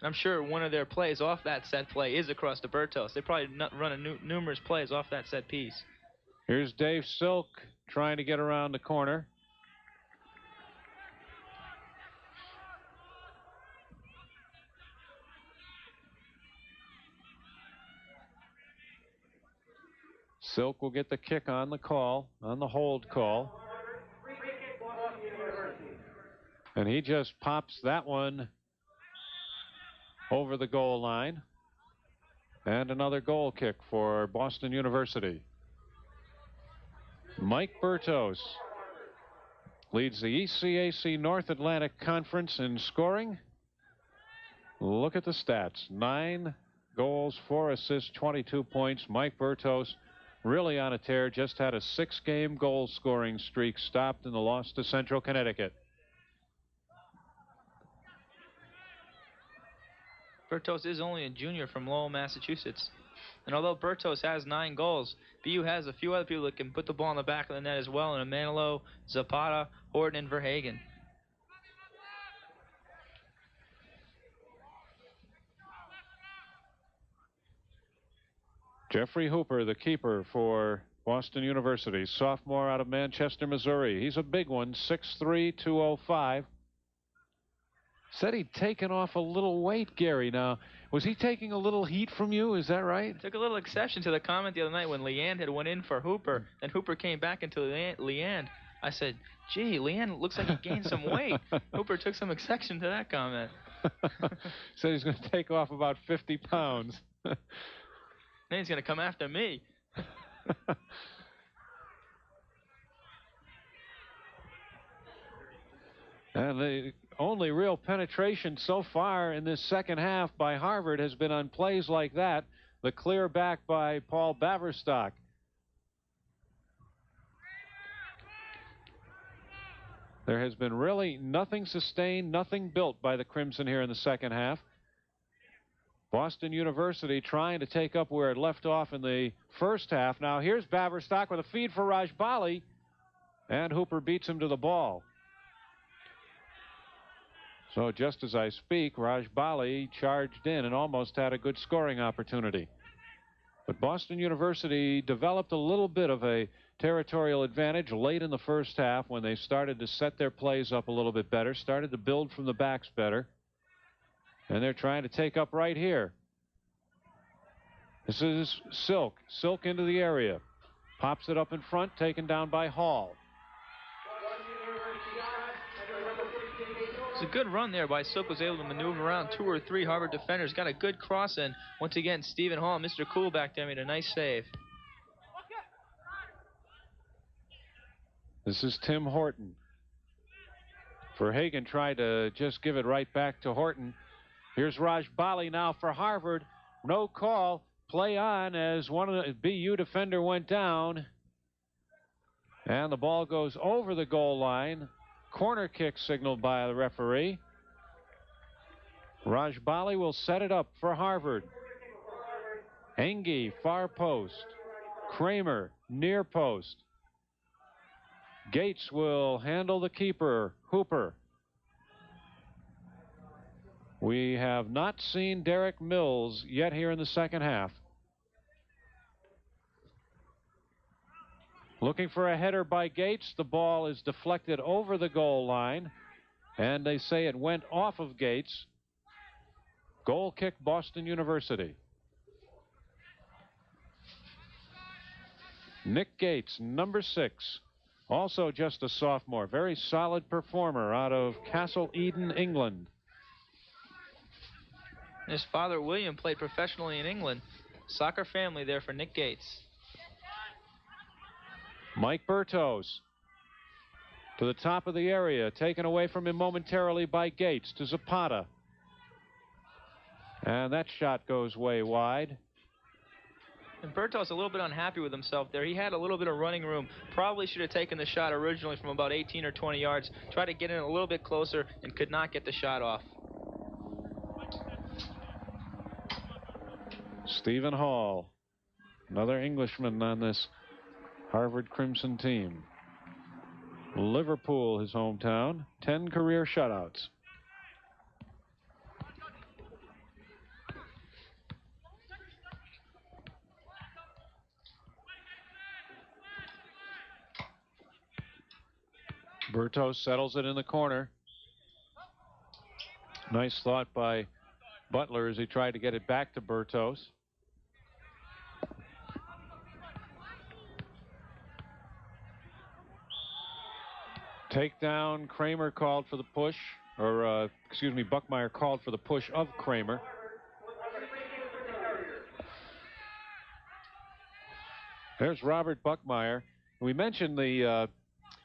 And I'm sure one of their plays off that set play is across to Bertos. They probably run numerous plays off that set piece. Here's Dave Silk trying to get around the corner. Silk will get the kick on the call, on the hold call. And he just pops that one over the goal line. And another goal kick for Boston University. Mike Bertos leads the ECAC North Atlantic Conference in scoring. Look at the stats. 9 goals, 4 assists, 22 points. Mike Bertos really on a tear, just had a 6-game goal scoring streak stopped in the loss to Central Connecticut. Bertos is only a junior from Lowell, Massachusetts. And although Bertos has 9 goals, BU has a few other people that can put the ball in the back of the net as well, and Manilow, Zapata, Horton, and Verhagen. Jeffrey Hooper, the keeper for Boston University, sophomore out of Manchester, Missouri. He's a big one, 6'3", 205. Said he'd taken off a little weight, Gary. Now, was he taking a little heat from you? Is that right? Took a little exception to the comment the other night when Leand had went in for Hooper, and Hooper came back into Leand. I said, gee, Leand looks like he gained some weight. Hooper took some exception to that comment. Said he's going to take off about 50 pounds. Then he's going to come after me. And the only real penetration so far in this second half by Harvard has been on plays like that. The clear back by Paul Baverstock. There has been really nothing sustained, nothing built by the Crimson here in the second half. Boston University trying to take up where it left off in the first half. Now here's Baverstock with a feed for Rajbali, and Hooper beats him to the ball. So just as I speak, Rajbali charged in and almost had a good scoring opportunity. But Boston University developed a little bit of a territorial advantage late in the first half when they started to set their plays up a little bit better, started to build from the backs better. And they're trying to take up right here. This is Silk. Silk into the area. Pops it up in front, taken down by Hall. It's a good run there by Silk. Was able to maneuver around 2 or 3 Harvard defenders. Got a good cross in. Once again, Stephen Hall, Mr. Cool back there, made a nice save. This is Tim Horton. Verhagen tried to just give it right back to Horton. Here's Rajbali now for Harvard. No call. Play on as one of the BU defender went down. And the ball goes over the goal line. Corner kick signaled by the referee. Rajbali will set it up for Harvard. Engie, far post. Kramer, near post. Gates will handle the keeper, Hooper. We have not seen Derek Mills yet here in the second half. Looking for a header by Gates. The ball is deflected over the goal line, and they say it went off of Gates. Goal kick, Boston University. Nick Gates, number 6. Also just a sophomore. Very solid performer out of Castle Eden, England. His father, William, played professionally in England. Soccer family there for Nick Gates. Mike Bertos to the top of the area, taken away from him momentarily by Gates to Zapata. And that shot goes way wide. And Bertos a little bit unhappy with himself there. He had a little bit of running room. Probably should have taken the shot originally from about 18 or 20 yards. Tried to get in a little bit closer and could not get the shot off. Stephen Hall, another Englishman on this Harvard Crimson team. Liverpool, his hometown, 10 career shutouts. Bertos settles it in the corner. Nice thought by Butler as he tried to get it back to Bertos. Takedown, Kramer called for the push, or excuse me, Buckmeyer called for the push of Kramer. There's Robert Buckmeyer. We mentioned the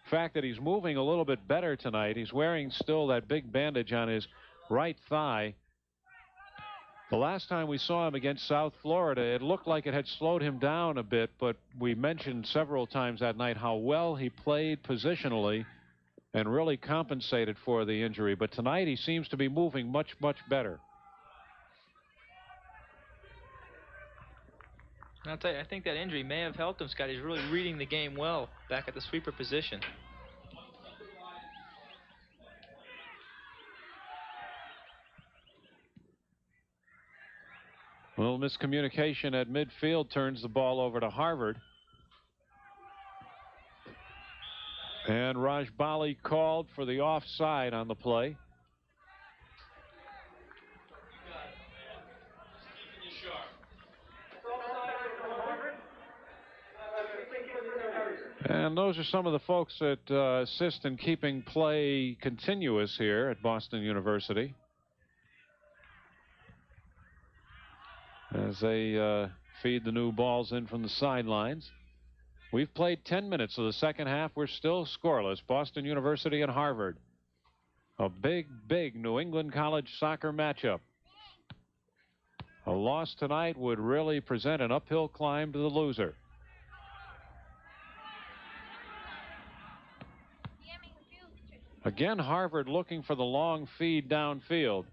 fact that he's moving a little bit better tonight. He's wearing still that big bandage on his right thigh. The last time we saw him against South Florida, it looked like it had slowed him down a bit, but we mentioned several times that night how well he played positionally and really compensated for the injury. But tonight he seems to be moving much, much better. And I'll tell you, I think that injury may have helped him, Scott. He's really reading the game well back at the sweeper position. A little miscommunication at midfield turns the ball over to Harvard. And Rajbali called for the offside on the play. And those are some of the folks that assist in keeping play continuous here at Boston University, as they feed the new balls in from the sidelines. We've played 10 minutes of the second half. We're still scoreless. Boston University and Harvard. A big, big New England college soccer matchup. A loss tonight would really present an uphill climb to the loser. Again, Harvard looking for the long feed downfield.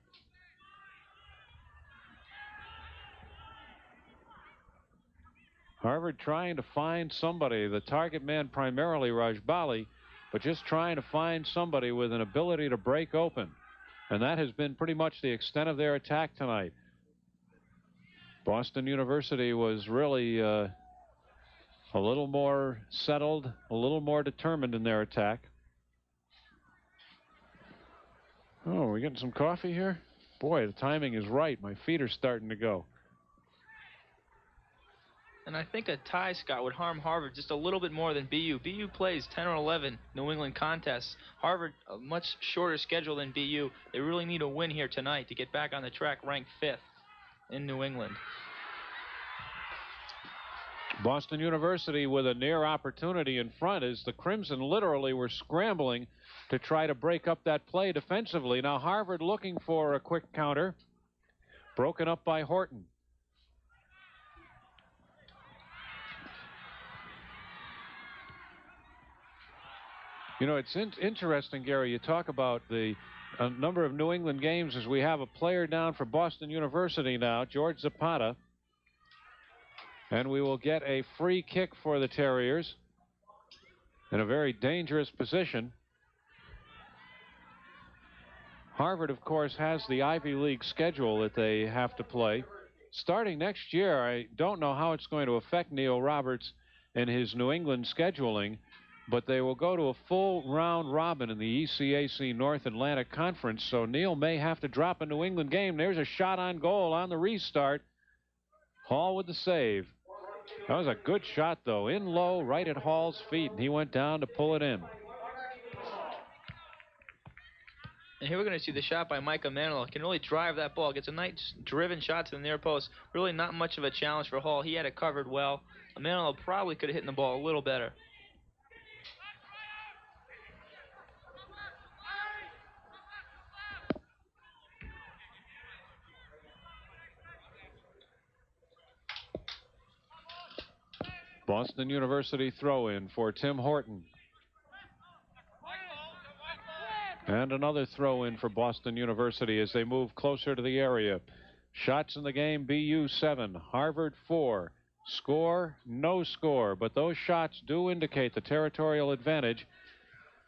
Harvard trying to find somebody, the target man primarily Rajbali, but just trying to find somebody with an ability to break open. And that has been pretty much the extent of their attack tonight. Boston University was really a little more settled, a little more determined in their attack. Oh, are we getting some coffee here? Boy, the timing is right. My feet are starting to go. And I think a tie, Scott, would harm Harvard just a little bit more than BU. BU plays 10 or 11 New England contests. Harvard, a much shorter schedule than BU. They really need a win here tonight to get back on the track, ranked 5th in New England. Boston University with a near opportunity in front as the Crimson literally were scrambling to try to break up that play defensively. Now Harvard looking for a quick counter. Broken up by Horton. You know, it's interesting, Gary, you talk about the number of New England games as we have a player down for Boston University now, George Zapata. And we will get a free kick for the Terriers in a very dangerous position. Harvard, of course, has the Ivy League schedule that they have to play. Starting next year, I don't know how it's going to affect Neil Roberts and his New England scheduling, but they will go to a full round robin in the ECAC North Atlantic Conference, so Neil may have to drop a New England game. There's a shot on goal on the restart. Hall with the save. That was a good shot, though. In low, right at Hall's feet, and he went down to pull it in. And here we're going to see the shot by Mike Emanuel. Can really drive that ball. Gets a nice driven shot to the near post. Really not much of a challenge for Hall. He had it covered well. Emanuel probably could have hit the ball a little better. Boston University throw-in for Tim Horton. And another throw-in for Boston University as they move closer to the area. Shots in the game, BU 7, Harvard 4. Score, no score. But those shots do indicate the territorial advantage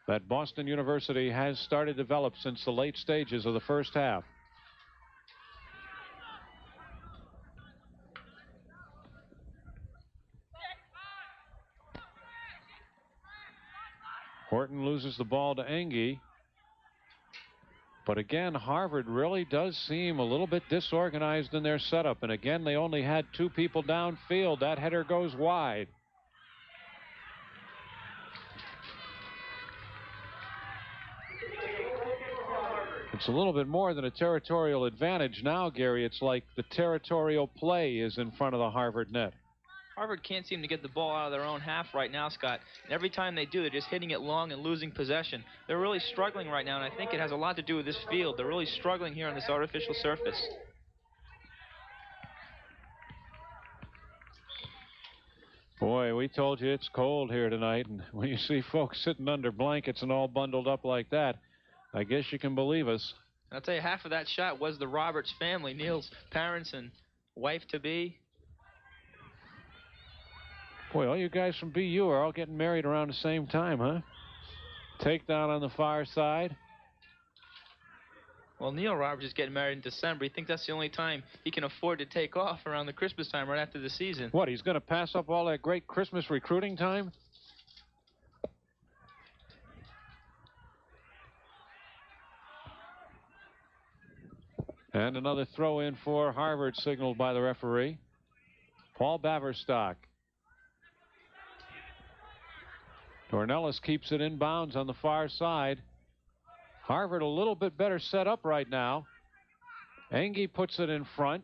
that Boston University has started to develop since the late stages of the first half. Horton loses the ball to Engie. But again, Harvard really does seem a little bit disorganized in their setup. And again, they only had 2 people downfield. That header goes wide. It's a little bit more than a territorial advantage now, Gary. It's like the territorial play is in front of the Harvard net. Harvard can't seem to get the ball out of their own half right now, Scott. And every time they do, they're just hitting it long and losing possession. They're really struggling right now, and I think it has a lot to do with this field. They're really struggling here on this artificial surface. Boy, we told you it's cold here tonight, and when you see folks sitting under blankets and all bundled up like that, I guess you can believe us. I'll tell you, half of that shot was the Roberts family, Neil's parents and wife-to-be. Boy, all you guys from BU are all getting married around the same time, huh? Takedown on the far side. Well, Neil Roberts is getting married in December. He thinks that's the only time he can afford to take off around the Christmas time right after the season. What, he's going to pass up all that great Christmas recruiting time? And another throw in for Harvard signaled by the referee. Paul Baverstock. Dornelis keeps it in bounds on the far side. Harvard a little bit better set up right now. Engie puts it in front.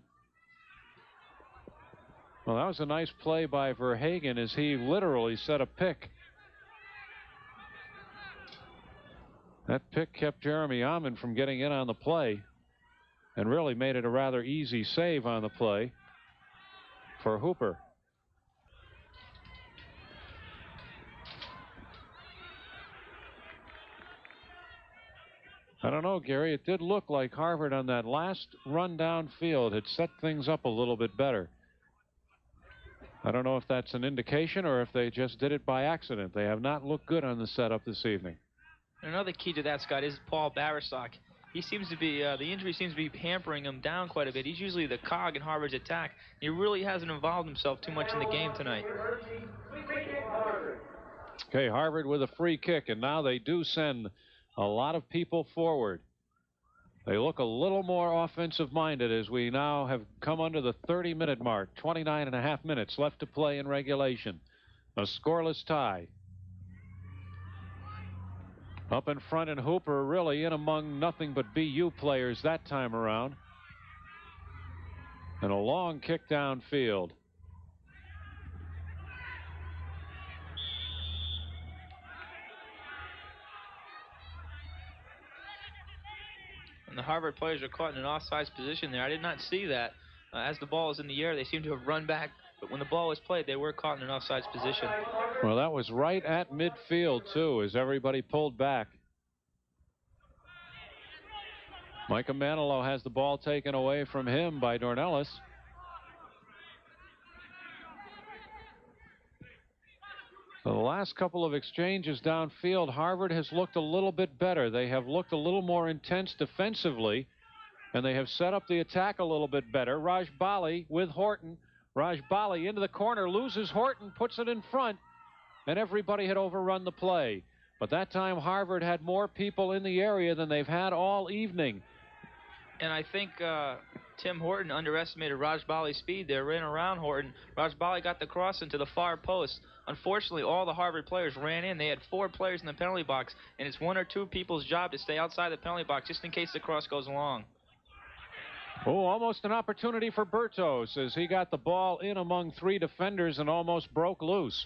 Well, that was a nice play by Verhagen as he literally set a pick. That pick kept Jeremy Ahman from getting in on the play and really made it a rather easy save on the play for Hooper. I don't know, Gary. It did look like Harvard on that last run downfield had set things up a little bit better. I don't know if that's an indication or if they just did it by accident. They have not looked good on the setup this evening. Another key to that, Scott, is Paul Baverstock. He seems to be, the injury seems to be hampering him down quite a bit. He's usually the cog in Harvard's attack. He really hasn't involved himself too much in the game tonight. Okay, Harvard with a free kick, and now they do send a lot of people forward. They look a little more offensive minded as we now have come under the 30-minute mark. 29.5 minutes left to play in regulation. A scoreless tie. Up in front, and Hooper really in among nothing but BU players that time around. And a long kick downfield. And the Harvard players are caught in an offsides position there. I did not see that. As the ball is in the air, they seem to have run back. But when the ball was played, they were caught in an offsides position. Well, that was right at midfield, too, as everybody pulled back. Mike Emanuel has the ball taken away from him by Dornelis. The last couple of exchanges downfield, Harvard has looked a little bit better. They have looked a little more intense defensively, and they have set up the attack a little bit better. Raj Bali with Horton. Raj Bali into the corner, loses Horton, puts it in front, and everybody had overrun the play. But that time Harvard had more people in the area than they've had all evening. And I think Tim Horton underestimated Rajbali's speed there, ran around Horton. Rajbali got the cross into the far post. Unfortunately, all the Harvard players ran in. They had 4 players in the penalty box, and it's 1 or 2 people's job to stay outside the penalty box just in case the cross goes long. Oh, almost an opportunity for Bertos as he got the ball in among 3 defenders and almost broke loose.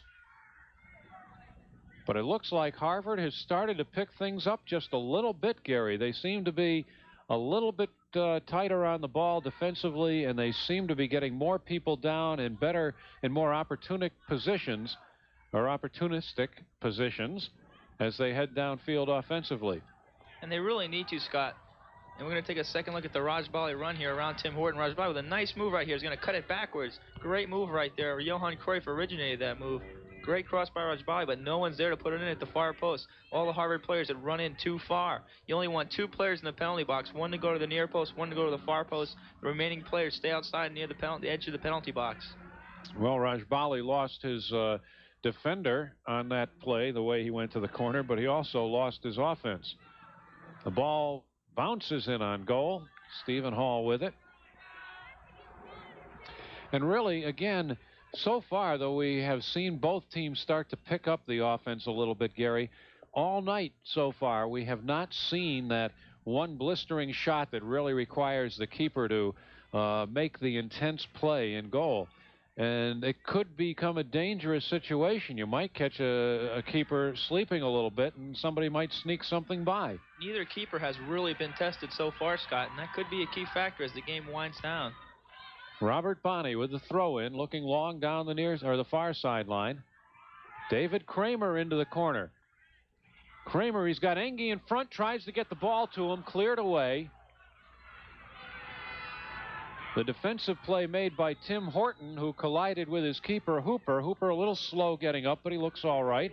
But it looks like Harvard has started to pick things up just a little bit, Gary. They seem to be a little bit tighter on the ball defensively, and they seem to be getting more people down in better and more opportunistic positions as they head downfield offensively. And they really need to, Scott. And we're going to take a second look at the Rajbali run here around Tim Horton. Rajbali with a nice move right here. He's going to cut it backwards. Great move right there. Johan Cruyff originated that move. Great cross by Rajbali, but no one's there to put it in at the far post. All the Harvard players had run in too far. You only want 2 players in the penalty box, 1 to go to the near post, 1 to go to the far post. The remaining players stay outside near the edge of the penalty box. Well, Rajbali lost his defender on that play, the way he went to the corner, but he also lost his offense. The ball bounces in on goal. Stephen Hall with it. And really, again, so far, though, we have seen both teams start to pick up the offense a little bit, Gary. All night so far, we have not seen that one blistering shot that really requires the keeper to make the intense play in goal. And it could become a dangerous situation. You might catch a keeper sleeping a little bit, and somebody might sneak something by. Neither keeper has really been tested so far, Scott, and that could be a key factor as the game winds down. Robert Bonney with the throw-in, looking long down the far sideline. David Kramer into the corner. Kramer, he's got Engie in front, tries to get the ball to him, cleared away. The defensive play made by Tim Horton, who collided with his keeper, Hooper. Hooper a little slow getting up, but he looks all right.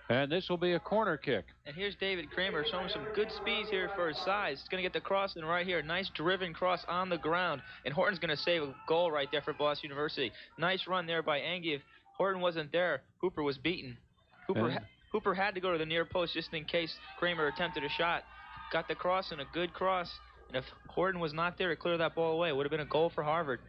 And this will be a corner kick. And here's David Kramer showing some good speed here for his size. He's going to get the cross in right here. Nice driven cross on the ground. And Horton's going to save a goal right there for Boston University. Nice run there by Engie. If Horton wasn't there, Hooper was beaten. Hooper had to go to the near post just in case Kramer attempted a shot. Got the cross and a good cross. And if Horton was not there to clear that ball away, it would have been a goal for Harvard.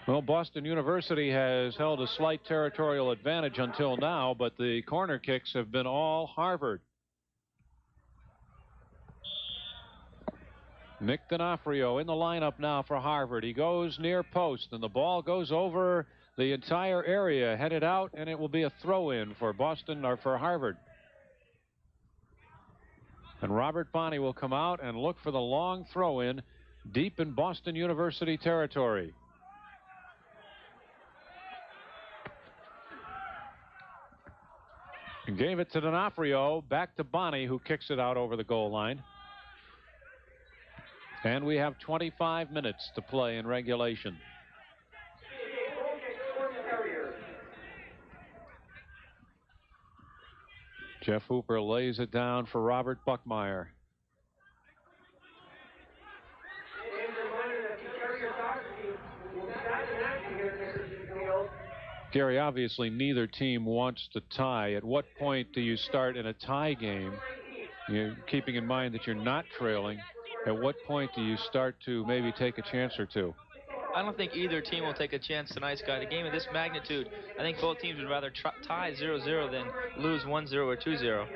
Well, Boston University has held a slight territorial advantage until now, but the corner kicks have been all Harvard. Nick D'Onofrio in the lineup now for Harvard. He goes near post, and the ball goes over the entire area, headed out, and it will be a throw-in for Harvard. And Robert Bonney will come out and look for the long throw-in deep in Boston University territory. And gave it to D'Onofrio, back to Bonney, who kicks it out over the goal line. And we have 25 minutes to play in regulation. Jeff Hooper lays it down for Robert Buckmeyer. Gary, obviously neither team wants to tie. At what point do you start in a tie game, keeping in mind that you're not trailing? At what point do you start to maybe take a chance or two? I don't think either team will take a chance tonight, Scott. A game of this magnitude, I think both teams would rather tie 0-0 than lose 1-0 or 2-0.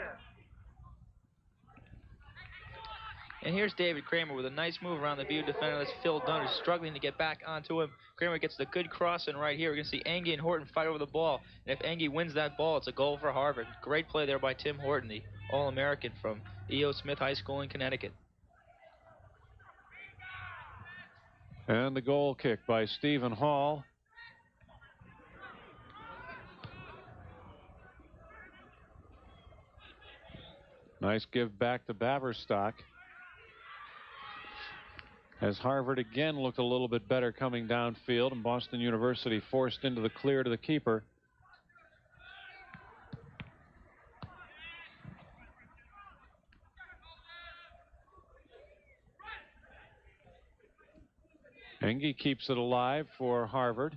And here's David Kramer with a nice move around the view defender. That's Phil Dunn, who's struggling to get back onto him. Kramer gets the good cross in right here. We're going to see Engie and Horton fight over the ball. And if Engie wins that ball, it's a goal for Harvard. Great play there by Tim Horton, the All-American from E.O. Smith High School in Connecticut. And the goal kick by Stephen Hall. Nice give back to Baverstock. As Harvard again looked a little bit better coming downfield, and Boston University forced into the clear to the keeper. Engie keeps it alive for Harvard.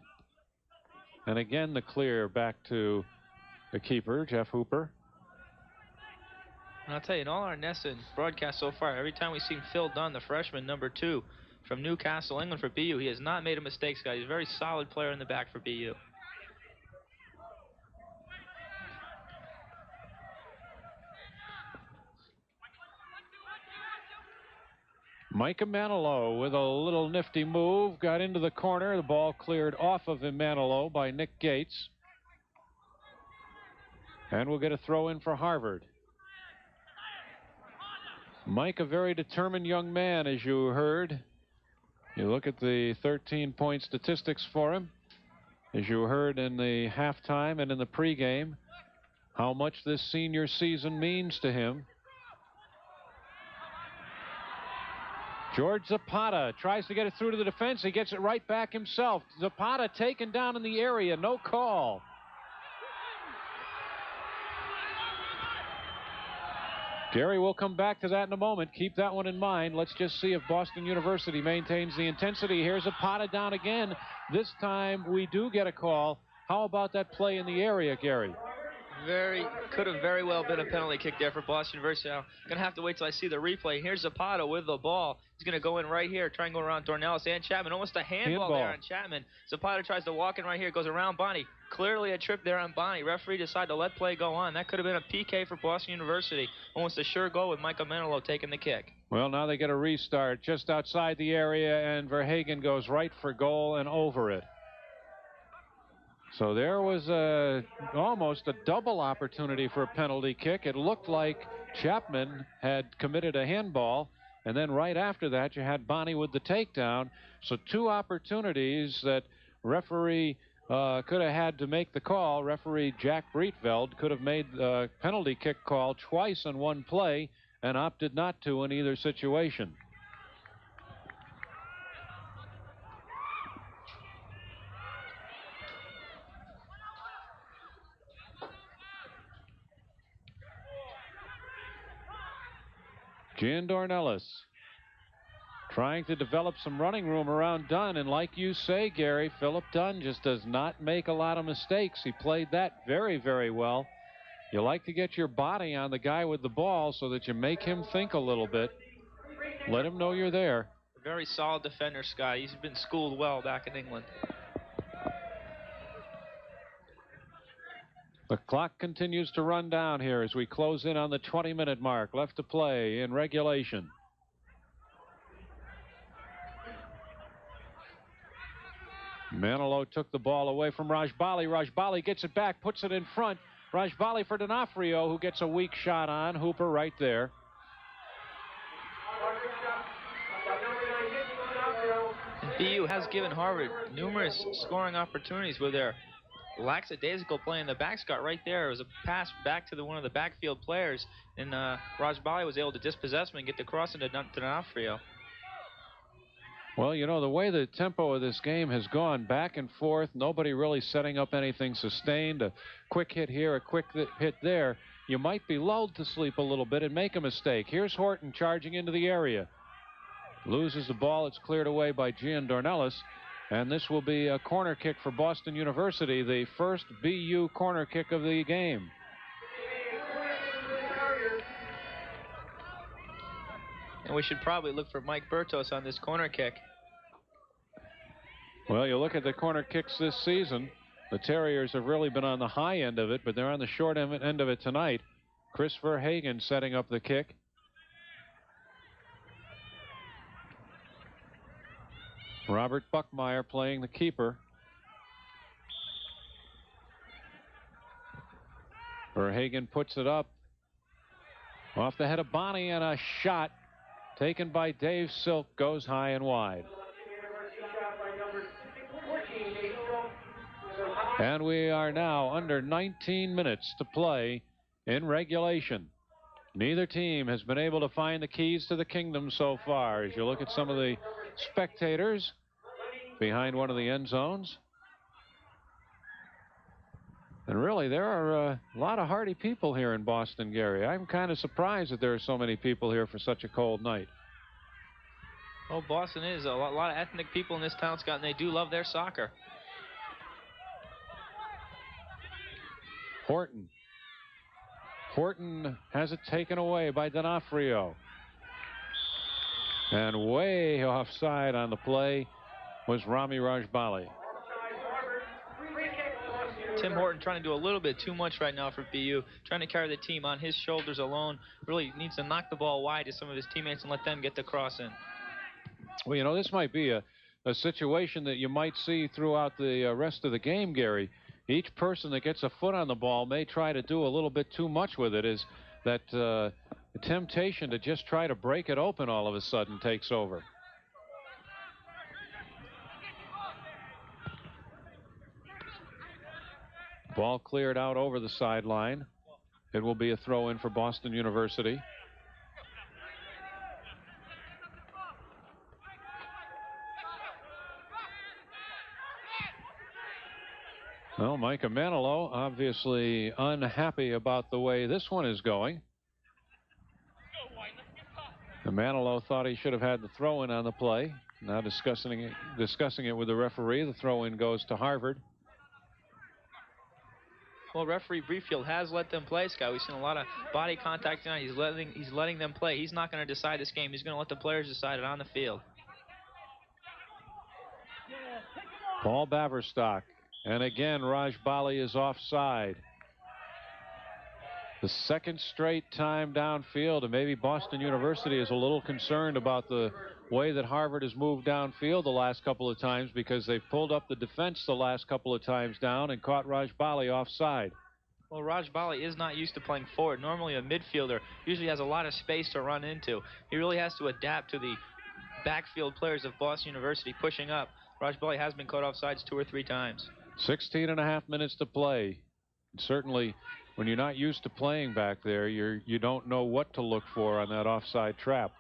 And again, the clear back to the keeper, Jeff Hooper. And I'll tell you, in all our NESN broadcasts so far, every time we've seen Phil Dunn, the freshman, number 2, from Newcastle, England for BU. He has not made a mistake, Scott. He's a very solid player in the back for BU. Micah Manilow with a little nifty move, got into the corner. The ball cleared off of Manilow by Nick Gates. And we'll get a throw in for Harvard. Mike, a very determined young man, as you heard. You look at the 13-point statistics for him, as you heard in the halftime and in the pregame, how much this senior season means to him. George Zapata tries to get it through to the defense. He gets it right back himself. Zapata taken down in the area. No call. Gary, we'll come back to that in a moment. Keep that one in mind. Let's just see if Boston University maintains the intensity. Here's Zapata down again. This time we do get a call. How about that play in the area, Gary? Could have very well been a penalty kick there for Boston University. I'm going to have to wait till I see the replay. Here's Zapata with the ball. He's going to go in right here, try and go around Dornelis and Chapman. Almost a handball there on Chapman. Zapata tries to walk in right here, goes around Bonnie. Clearly a trip there on Bonnie. Referee decided to let play go on. That could have been a PK for Boston University. Almost a sure goal with Michael Manilow taking the kick. Well, now they get a restart just outside the area, and Verhagen goes right for goal and over it. So there was almost a double opportunity for a penalty kick. It looked like Chapman had committed a handball, and then right after that you had Bonnie with the takedown. So two opportunities that referee could have had to make the call. Referee Jack Breetveld could have made the penalty kick call twice in one play and opted not to in either situation. Gian Dornelis trying to develop some running room around Dunn, and like you say, Gary, Philip Dunn just does not make a lot of mistakes. He played that very, very well. You like to get your body on the guy with the ball so that you make him think a little bit. Let him know you're there. Very solid defender, Scott. He's been schooled well back in England. The clock continues to run down here as we close in on the 20-minute mark. Left to play in regulation. Manilow took the ball away from Rajbali. Rajbali gets it back, puts it in front. Rajbali for D'Onofrio, who gets a weak shot on. Hooper right there. BU has given Harvard numerous scoring opportunities with their lackadaisical play in the back. Scott, right there. It was a pass back to one of the backfield players, and Rajbali was able to dispossess him and get the cross into D'Onofrio. Well, you know, the way the tempo of this game has gone back and forth, nobody really setting up anything sustained. A quick hit here, a quick hit there. You might be lulled to sleep a little bit and make a mistake. Here's Horton charging into the area. Loses the ball. It's cleared away by Gian Dornelis. And this will be a corner kick for Boston University, the first BU corner kick of the game. And we should probably look for Mike Bertos on this corner kick. Well, you look at the corner kicks this season. The Terriers have really been on the high end of it, but they're on the short end of it tonight. Chris Verhagen setting up the kick. Robert Buckmeyer playing the keeper. Verhagen puts it up off the head of Bonnie, and a shot taken by Dave Silk goes high and wide. And we are now under 19 minutes to play in regulation. Neither team has been able to find the keys to the kingdom so far. As you look at some of the spectators behind one of the end zones. And really, there are a lot of hardy people here in Boston, Gary. I'm kind of surprised that there are so many people here for such a cold night. Oh, Boston is a lot of ethnic people in this town, Scott, and they do love their soccer. Horton. Horton has it taken away by D'Onofrio. And way offside on the play was Rami Rajbali. Tim Horton trying to do a little bit too much right now for BU, trying to carry the team on his shoulders alone. Really needs to knock the ball wide to some of his teammates and let them get the cross in. Well, you know, this might be a situation that you might see throughout the rest of the game, Gary. Each person that gets a foot on the ball may try to do a little bit too much with it. Is that the temptation to just try to break it open all of a sudden takes over. Ball cleared out over the sideline. It will be a throw in for Boston University. Well, Micah Manilow obviously unhappy about the way this one is going. And Manilow thought he should have had the throw in on the play. Now discussing it with the referee. The throw in goes to Harvard. Well, referee Brefield has let them play, Scott. We've seen a lot of body contact tonight. He's letting them play. He's not going to decide this game. He's going to let the players decide it on the field. Paul Baverstock. And again, Rajbali is offside. The second straight time downfield, and maybe Boston University is a little concerned about the way that Harvard has moved downfield the last couple of times, because they've pulled up the defense the last couple of times down and caught Rajbali offside. Well, Rajbali is not used to playing forward. Normally a midfielder usually has a lot of space to run into. He really has to adapt to the backfield players of Boston University pushing up. Rajbali has been caught offsides 2 or 3 times. 16.5 minutes to play. Certainly, when you're not used to playing back there, you don't know what to look for on that offside trap.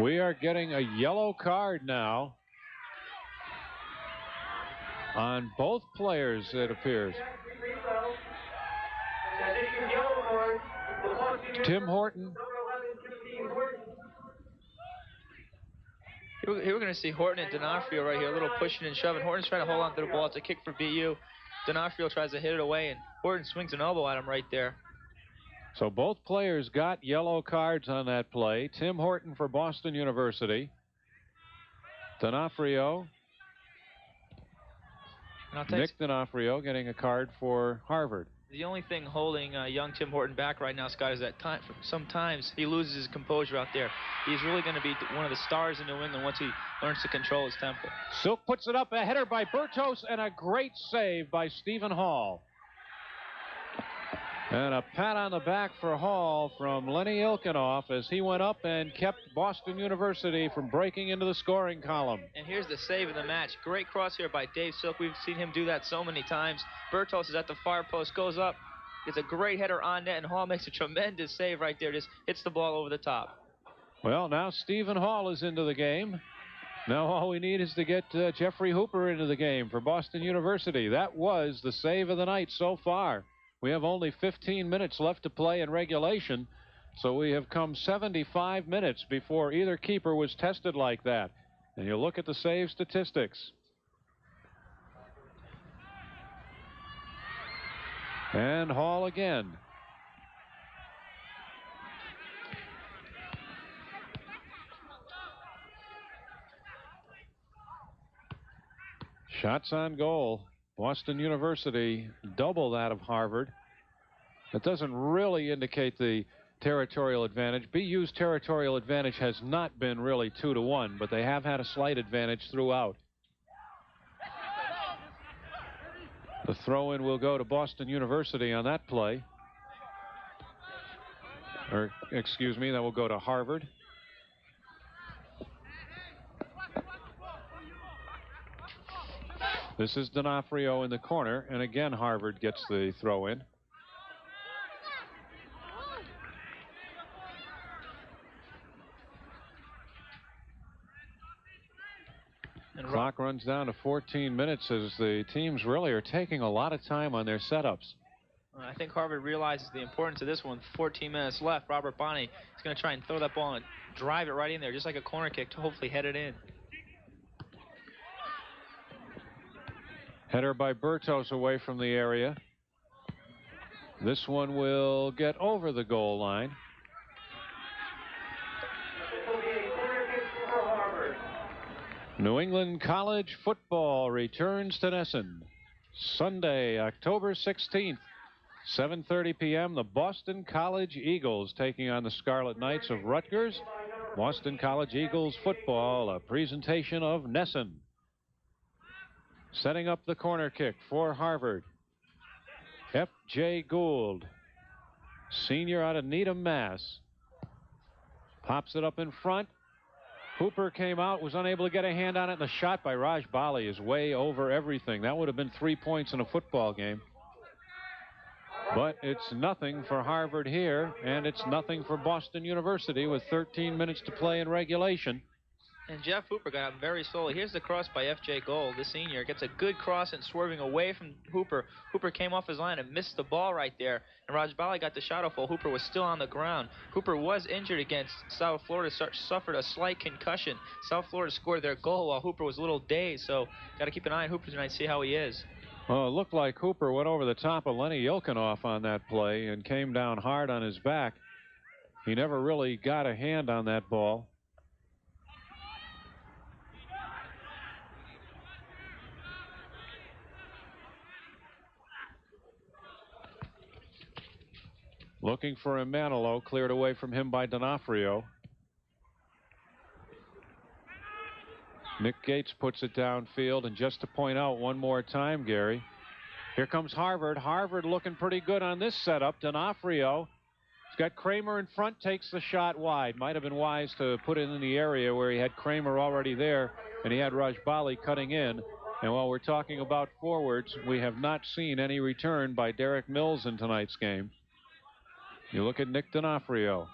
We are getting a yellow card now on both players, it appears. Tim Horton. Here we're going to see Horton and D'Onofrio right here, a little pushing and shoving. Horton's trying to hold on to the ball. It's a kick for BU. D'Onofrio tries to hit it away, and Horton swings an elbow at him right there. So both players got yellow cards on that play. Tim Horton for Boston University. D'Onofrio. Nick D'Onofrio getting a card for Harvard. The only thing holding young Tim Horton back right now, Scott, is that sometimes he loses his composure out there. He's really going to be one of the stars in New England once he learns to control his tempo. Silk puts it up, a header by Bertos, and a great save by Stephen Hall. And a pat on the back for Hall from Lenny Ilkinoff as he went up and kept Boston University from breaking into the scoring column. And here's the save of the match. Great cross here by Dave Silk. We've seen him do that so many times. Bertos is at the far post, goes up, gets a great header on net, and Hall makes a tremendous save right there. Just hits the ball over the top. Well, now Stephen Hall is into the game. Now all we need is to get Jeffrey Hooper into the game for Boston University. That was the save of the night so far. We have only 15 minutes left to play in regulation, so we have come 75 minutes before either keeper was tested like that. And you look at the save statistics. And Hall again. Shots on goal. Boston University double that of Harvard. That doesn't really indicate the territorial advantage. BU's territorial advantage has not been really 2-1, but they have had a slight advantage throughout. The throw-in will go to Boston University on that play. Or, excuse me, that will go to Harvard. This is D'Onofrio in the corner, and again Harvard gets the throw in. And clock runs down to 14 minutes as the teams really are taking a lot of time on their setups. I think Harvard realizes the importance of this one. 14 minutes left. Robert Bonney is going to try and throw that ball and drive it right in there, just like a corner kick, to hopefully head it in. Header by Bertos away from the area. This one will get over the goal line. New England College football returns to NESN Sunday, October 16th, 7:30 p.m. The Boston College Eagles taking on the Scarlet Knights of Rutgers. Boston College Eagles football, a presentation of NESN. Setting up the corner kick for Harvard. F.J. Gould, senior out of Needham, Mass. Pops it up in front. Hooper came out, was unable to get a hand on it, and the shot by Raj Bali is way over everything. That would have been 3 points in a football game. But it's nothing for Harvard here, and it's nothing for Boston University with 13 minutes to play in regulation. And Jeff Hooper got out very slowly. Here's the cross by F.J. Gould, the senior. Gets a good cross and swerving away from Hooper. Hooper came off his line and missed the ball right there. And Raj Bali got the shot off while Hooper was still on the ground. Hooper was injured against South Florida, suffered a slight concussion. South Florida scored their goal while Hooper was a little dazed. So got to keep an eye on Hooper tonight, see how he is. Well, it looked like Hooper went over the top of Lenny Ilkinoff on that play and came down hard on his back. He never really got a hand on that ball. Looking for Emanilo, cleared away from him by D'Onofrio. Nick Gates puts it downfield, and just to point out one more time, Gary, here comes Harvard. Harvard looking pretty good on this setup. D'Onofrio, he's got Kramer in front, takes the shot wide. Might have been wise to put it in the area where he had Kramer already there, and he had Raj Bali cutting in. And while we're talking about forwards, we have not seen any return by Derek Mills in tonight's game. You look at Nick D'Onofrio.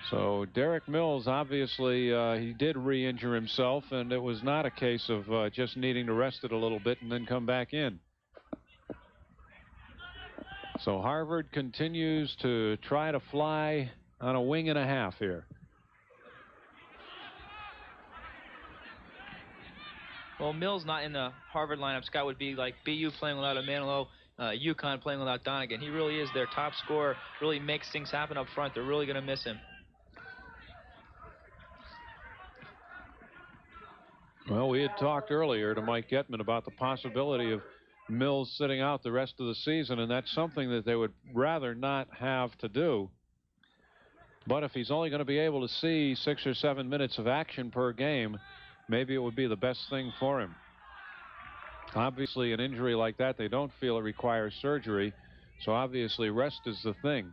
So Derek Mills, obviously, he did re-injure himself, and it was not a case of just needing to rest it a little bit and then come back in. So Harvard continues to try to fly on a wing and a half here. Well, Mills not in the Harvard lineup, Scott, would be like BU playing without Emanilo, UConn playing without Donegan. He really is their top scorer, really makes things happen up front. They're really going to miss him. Well, we had talked earlier to Mike Getman about the possibility of Mills sitting out the rest of the season, and that's something that they would rather not have to do. But if he's only going to be able to see 6 or 7 minutes of action per game, maybe it would be the best thing for him. Obviously, an injury like that, they don't feel it requires surgery, so obviously rest is the thing.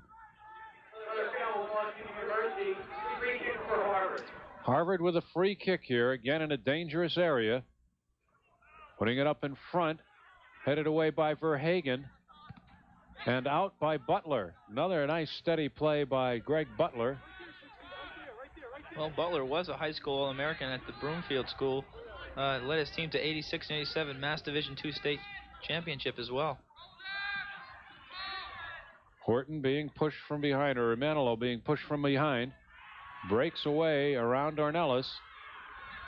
Harvard with a free kick here, again in a dangerous area. Putting it up in front, headed away by Verhagen, and out by Butler. Another nice steady play by Greg Butler. Well, Butler was a high school All-American at the Broomfield School. Led his team to 86 and 87 Mass Division II state championship as well. Horton being pushed from behind, or Emanilo being pushed from behind. Breaks away around Ornelas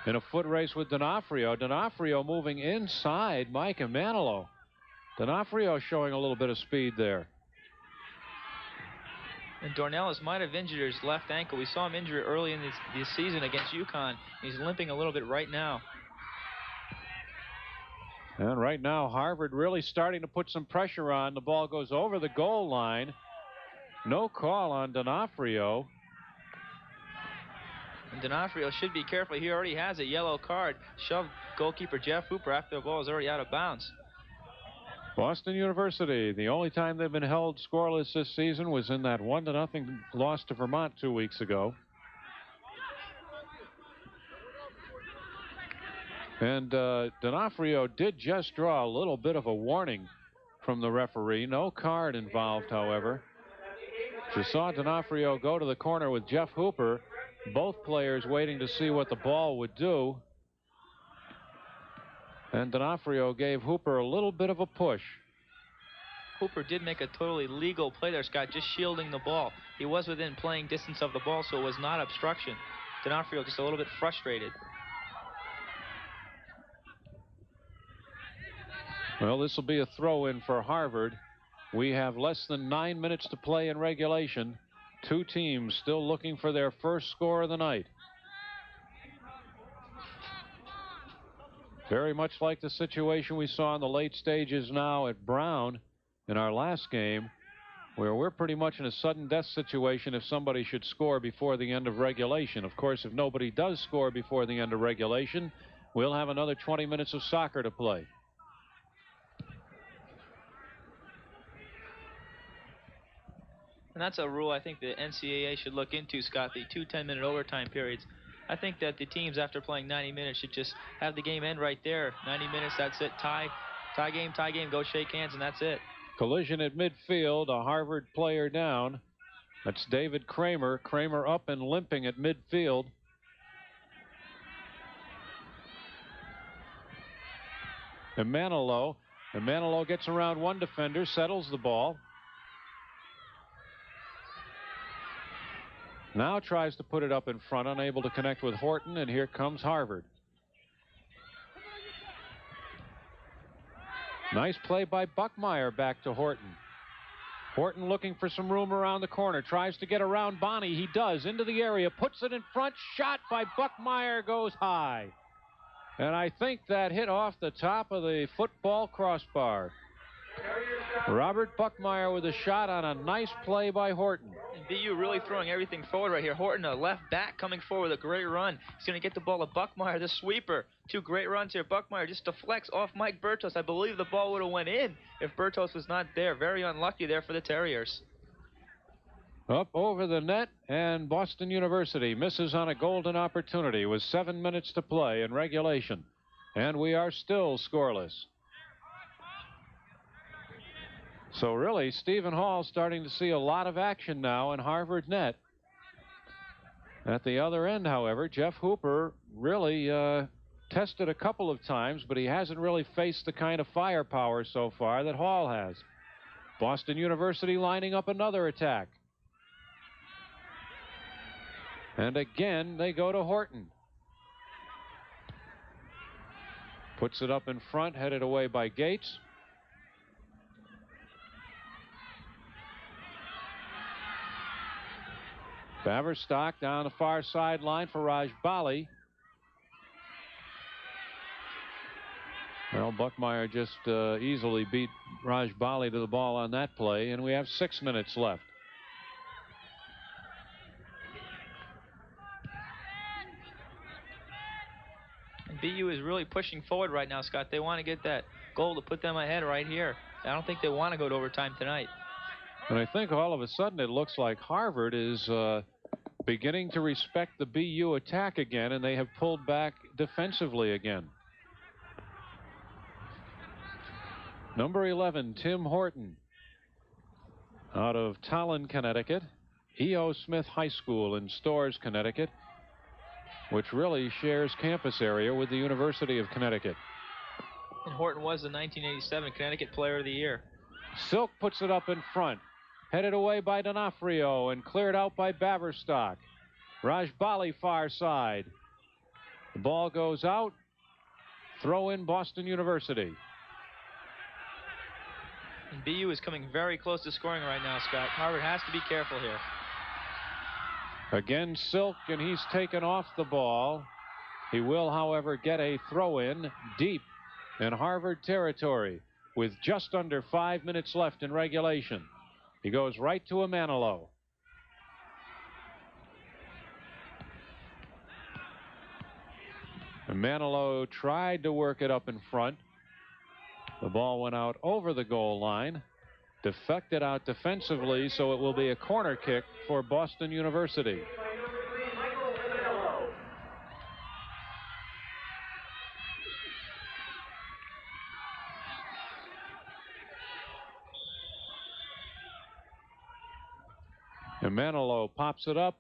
in a foot race with D'Onofrio. D'Onofrio moving inside Mike Emanilo. D'Onofrio showing a little bit of speed there. And Dornelis might have injured his left ankle. We saw him injured early in this season against UConn. He's limping a little bit right now. And right now, Harvard really starting to put some pressure on. The ball goes over the goal line. No call on D'Onofrio. And D'Onofrio should be careful. He already has a yellow card. Shoved goalkeeper Jeff Hooper after the ball is already out of bounds. Boston University, the only time they've been held scoreless this season was in that 1-0 loss to Vermont 2 weeks ago. And D'Onofrio did just draw a little bit of a warning from the referee. No card involved, however. You saw D'Onofrio go to the corner with Jeff Hooper. Both players waiting to see what the ball would do. And D'Onofrio gave Hooper a little bit of a push. Hooper did make a totally legal play there, Scott, just shielding the ball. He was within playing distance of the ball, so it was not obstruction. D'Onofrio just a little bit frustrated. Well, this will be a throw-in for Harvard. We have less than 9 minutes to play in regulation. Two teams still looking for their first score of the night. Very much like the situation we saw in the late stages now at Brown in our last game, where we're pretty much in a sudden death situation if somebody should score before the end of regulation. Of course, if nobody does score before the end of regulation, we'll have another 20 minutes of soccer to play. And that's a rule I think the NCAA should look into, Scott, the 2 10-minute overtime periods. I think that the teams, after playing 90 minutes, should just have the game end right there. 90 minutes, that's it. Tie game, go shake hands, and that's it. Collision at midfield, a Harvard player down. That's David Kramer. Kramer up and limping at midfield. Manilow gets around one defender, settles the ball. Now tries to put it up in front, unable to connect with Horton, and here comes Harvard. Nice play by Buckmeyer back to Horton. Horton looking for some room around the corner, tries to get around Bonney. He does, into the area, puts it in front, shot by Buckmeyer, goes high. And I think that hit off the top of the football crossbar. Robert Buckmeyer with a shot on a nice play by Horton. And BU really throwing everything forward right here. Horton, a left back, coming forward with a great run. He's going to get the ball to Buckmeyer, the sweeper. 2 great runs here. Buckmeyer just deflects off Mike Bertos. I believe the ball would have went in if Bertos was not there. Very unlucky there for the Terriers. Up over the net, and Boston University misses on a golden opportunity with 7 minutes to play in regulation. And we are still scoreless. So really, Stephen Hall starting to see a lot of action now in Harvard net. At the other end, however, Jeff Hooper really tested a couple of times, but he hasn't really faced the kind of firepower so far that Hall has. Boston University lining up another attack. And again, they go to Horton. Puts it up in front, headed away by Gates. Baverstock down the far sideline for Rajbali. Well, Buckmeyer just easily beat Rajbali to the ball on that play, and we have 6 minutes left. And BU is really pushing forward right now, Scott. They want to get that goal to put them ahead right here. I don't think they want to go to overtime tonight. And I think all of a sudden it looks like Harvard is beginning to respect the BU attack again, and they have pulled back defensively again. Number 11, Tim Horton, out of Tallinn, Connecticut. E.O. Smith High School in Storrs, Connecticut, which really shares campus area with the University of Connecticut. And Horton was the 1987 Connecticut Player of the Year. Silk puts it up in front. Headed away by D'Onofrio and cleared out by Baverstock. Rajbali far side. The ball goes out. Throw in Boston University. And BU is coming very close to scoring right now, Scott. Harvard has to be careful here. Again, Silk, and he's taken off the ball. He will, however, get a throw in deep in Harvard territory with just under 5 minutes left in regulation. He goes right to Manilow. Manilow tried to work it up in front. The ball went out over the goal line, deflected out defensively, so it will be a corner kick for Boston University. And Manilow pops it up.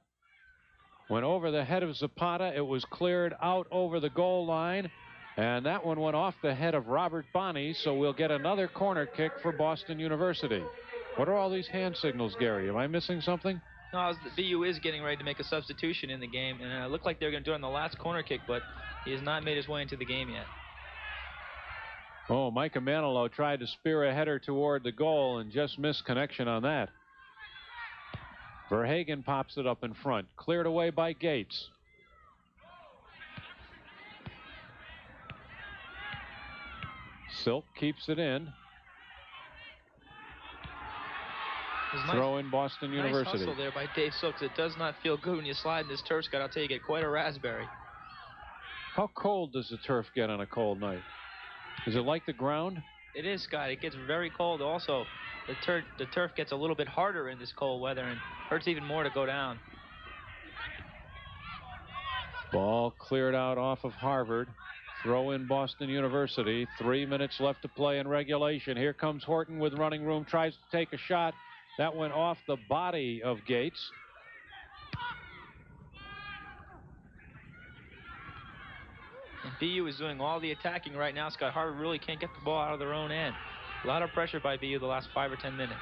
Went over the head of Zapata. It was cleared out over the goal line. And that one went off the head of Robert Bonney, so we'll get another corner kick for Boston University. What are all these hand signals, Gary? Am I missing something? No, the BU is getting ready to make a substitution in the game, and it looked like they were going to do it on the last corner kick, but he has not made his way into the game yet. Oh, Micah Manilow tried to spear a header toward the goal and just missed connection on that. Verhagen pops it up in front. Cleared away by Gates. Silk keeps it in. Throw in Boston University. Nice hustle there by Dave Silks. It does not feel good when you slide in this turf, Scott. I'll tell you, you get quite a raspberry. How cold does the turf get on a cold night? Is it like the ground? It is, Scott. It gets very cold also. The turf gets a little bit harder in this cold weather and hurts even more to go down. Ball cleared out off of Harvard. Throw in Boston University. 3 minutes left to play in regulation. Here comes Horton with running room. Tries to take a shot. That went off the body of Gates. And BU is doing all the attacking right now, Scott. Harvard really can't get the ball out of their own end. A lot of pressure by BU the last 5 or 10 minutes.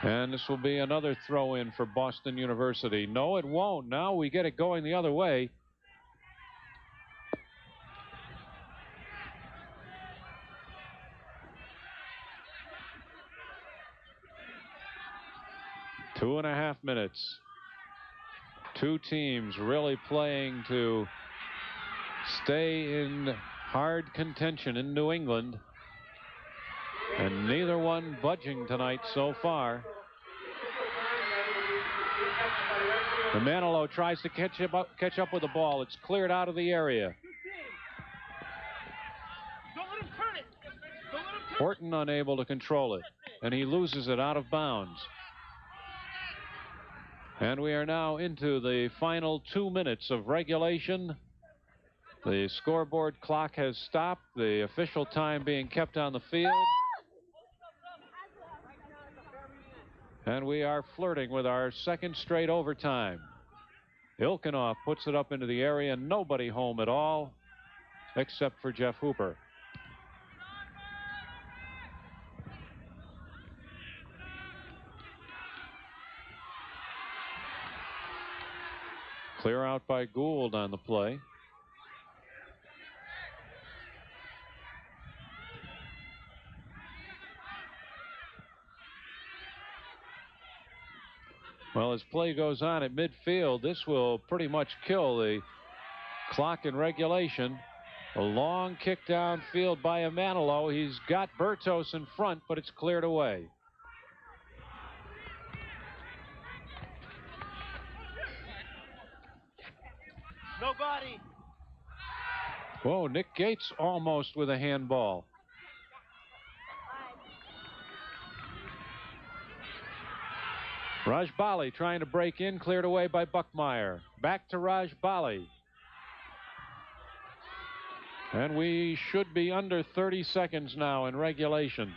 And this will be another throw in for Boston University. No, it won't. Now we get it going the other way. Two and a half minutes. Two teams really playing to stay in hard contention in New England. And neither one budging tonight so far. The Manilow tries to catch up with the ball. It's cleared out of the area. Horton unable to control it, and he loses it out of bounds. And we are now into the final 2 minutes of regulation. The scoreboard clock has stopped. The official time being kept on the field. And we are flirting with our second straight overtime. Ilkenoff puts it up into the area. Nobody home at all, except for Jeff Hooper. Clear out by Gould on the play. Well, as play goes on at midfield, this will pretty much kill the clock in regulation. A long kick downfield by Manilow. He's got Bertos in front, but it's cleared away. Nobody. Whoa, Nick Gates almost with a handball. Raj Bali trying to break in, cleared away by Buckmeyer. Back to Raj Bali. And we should be under 30 seconds now in regulation.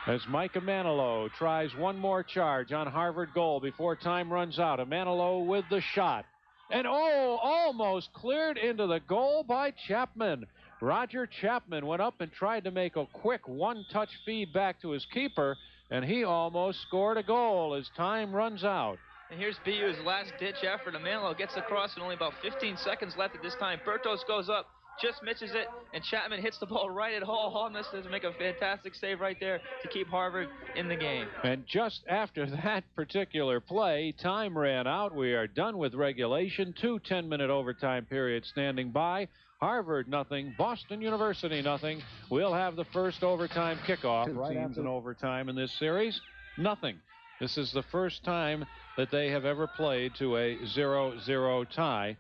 As Micah Manilow tries one more charge on Harvard goal before time runs out. Manilow with the shot. And oh, almost cleared into the goal by Chapman. Roger Chapman went up and tried to make a quick one-touch feed back to his keeper, and he almost scored a goal as time runs out. And here's BU's last-ditch effort. Manilow gets across and only about 15 seconds left at this time. Bertos goes up, just misses it, and Chapman hits the ball right at Hall. Hall misses to make a fantastic save right there to keep Harvard in the game. And just after that particular play, time ran out. We are done with regulation. 2 10-minute overtime periods standing by. Harvard nothing, Boston University nothing. We'll have the first overtime kickoff right after an overtime in this series. Nothing. This is the first time that they have ever played to a 0-0 tie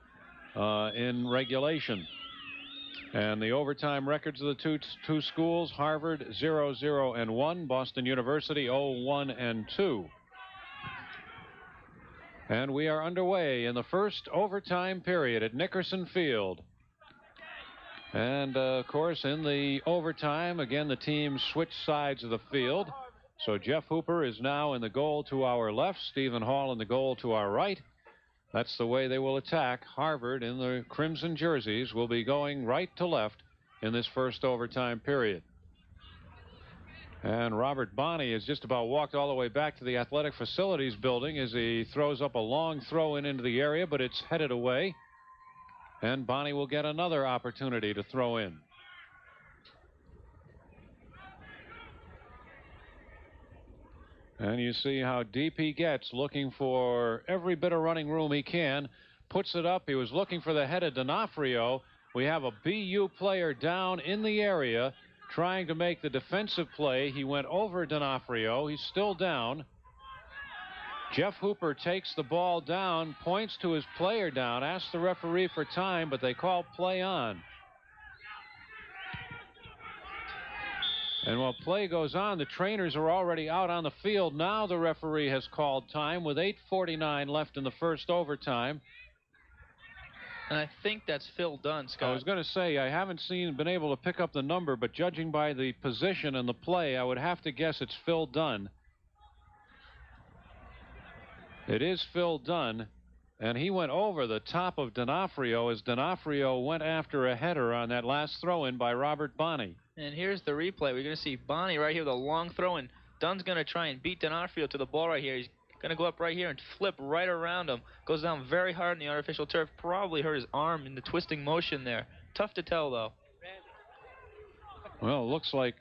in regulation. And the overtime records of the two schools: Harvard 0-0-1, Boston University 0-1-2. And we are underway in the first overtime period at Nickerson Field. And of course, in the overtime, again, the teams switch sides of the field. So Jeff Hooper is now in the goal to our left, Stephen Hall in the goal to our right. That's the way they will attack. Harvard in the crimson jerseys will be going right to left in this first overtime period. And Robert Bonney has just about walked all the way back to the athletic facilities building as he throws up a long throw into the area, but it's headed away. And Bonnie will get another opportunity to throw in. And you see how deep he gets, looking for every bit of running room he can. Puts it up. He was looking for the head of D'Onofrio. We have a BU player down in the area trying to make the defensive play. He went over D'Onofrio. He's still down. Jeff Hooper takes the ball down, points to his player down, asks the referee for time, but they call play on. And while play goes on, the trainers are already out on the field. Now the referee has called time with 8:49 left in the first overtime. And I think that's Phil Dunn, Scott. I was going to say, I haven't been able to pick up the number, but judging by the position and the play, I would have to guess it's Phil Dunn. It is Phil Dunn, and he went over the top of D'Onofrio as D'Onofrio went after a header on that last throw-in by Robert Bonney. And here's the replay. We're going to see Bonney right here with a long throw-in. Dunn's going to try and beat D'Onofrio to the ball right here. He's going to go up right here and flip right around him. Goes down very hard in the artificial turf. Probably hurt his arm in the twisting motion there. Tough to tell, though. Well, it looks like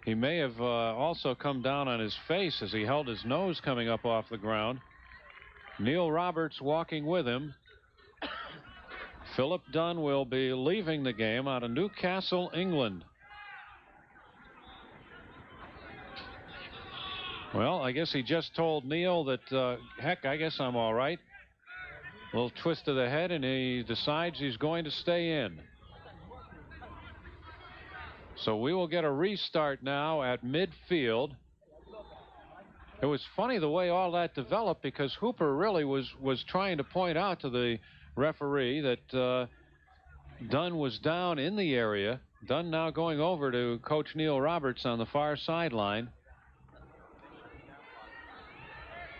he may have also come down on his face as he held his nose coming up off the ground. Neil Roberts walking with him. Philip Dunn will be leaving the game out of Newcastle, England. Well, I guess he just told Neil that, heck, I guess I'm all right. A little twist of the head, and he decides he's going to stay in. So we will get a restart now at midfield. It was funny the way all that developed, because Hooper really was trying to point out to the referee that Dunn was down in the area. Dunn now going over to Coach Neil Roberts on the far sideline.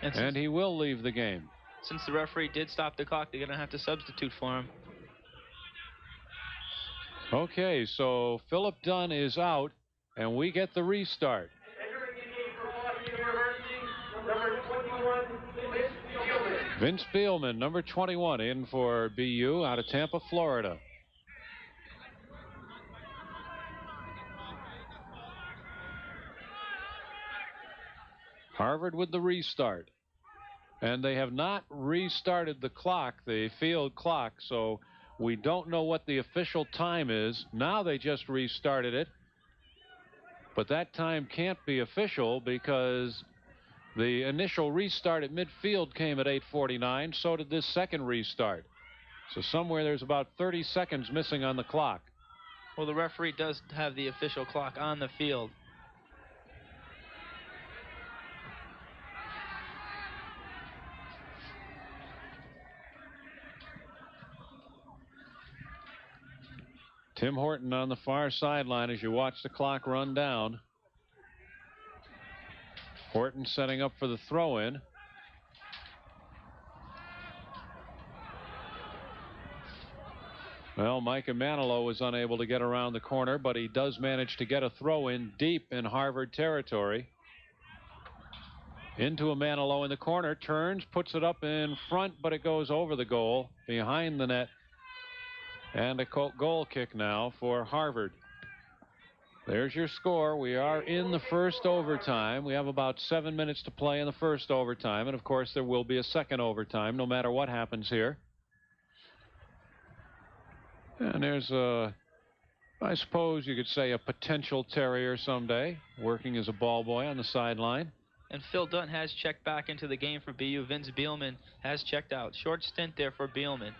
And he will leave the game. Since the referee did stop the clock, they're going to have to substitute for him. Okay, so Philip Dunn is out, and we get the restart. Vince Spielman, number 21, in for BU out of Tampa, Florida. Harvard with the restart. And they have not restarted the clock, the field clock, so we don't know what the official time is. Now they just restarted it. But that time can't be official because the initial restart at midfield came at 8:49. So did this second restart. So somewhere there's about 30 seconds missing on the clock. Well, the referee does have the official clock on the field. Tim Horton on the far sideline as you watch the clock run down. Horton setting up for the throw-in. Well, Micah Manilow was unable to get around the corner, but he does manage to get a throw-in deep in Harvard territory. Into a Manilow in the corner, turns, puts it up in front, but it goes over the goal, behind the net. And a goal kick now for Harvard. There's your score. We are in the first overtime. We have about 7 minutes to play in the first overtime. And, of course, there will be a second overtime no matter what happens here. And there's I suppose you could say, a potential Terrier someday, working as a ball boy on the sideline. And Phil Dunn has checked back into the game for BU. Vince Bielman has checked out. Short stint there for Bielman.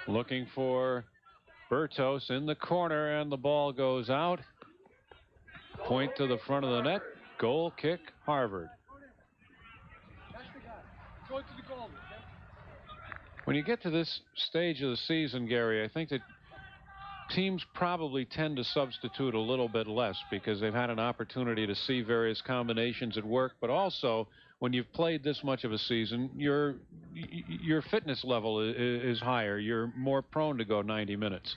Looking for Bertos in the corner, and the ball goes out. Point to the front of the net. Goal kick, Harvard. When you get to this stage of the season, Gary, I think that teams probably tend to substitute a little bit less because they've had an opportunity to see various combinations at work, but also when you've played this much of a season, your fitness level is higher. You're more prone to go 90 minutes.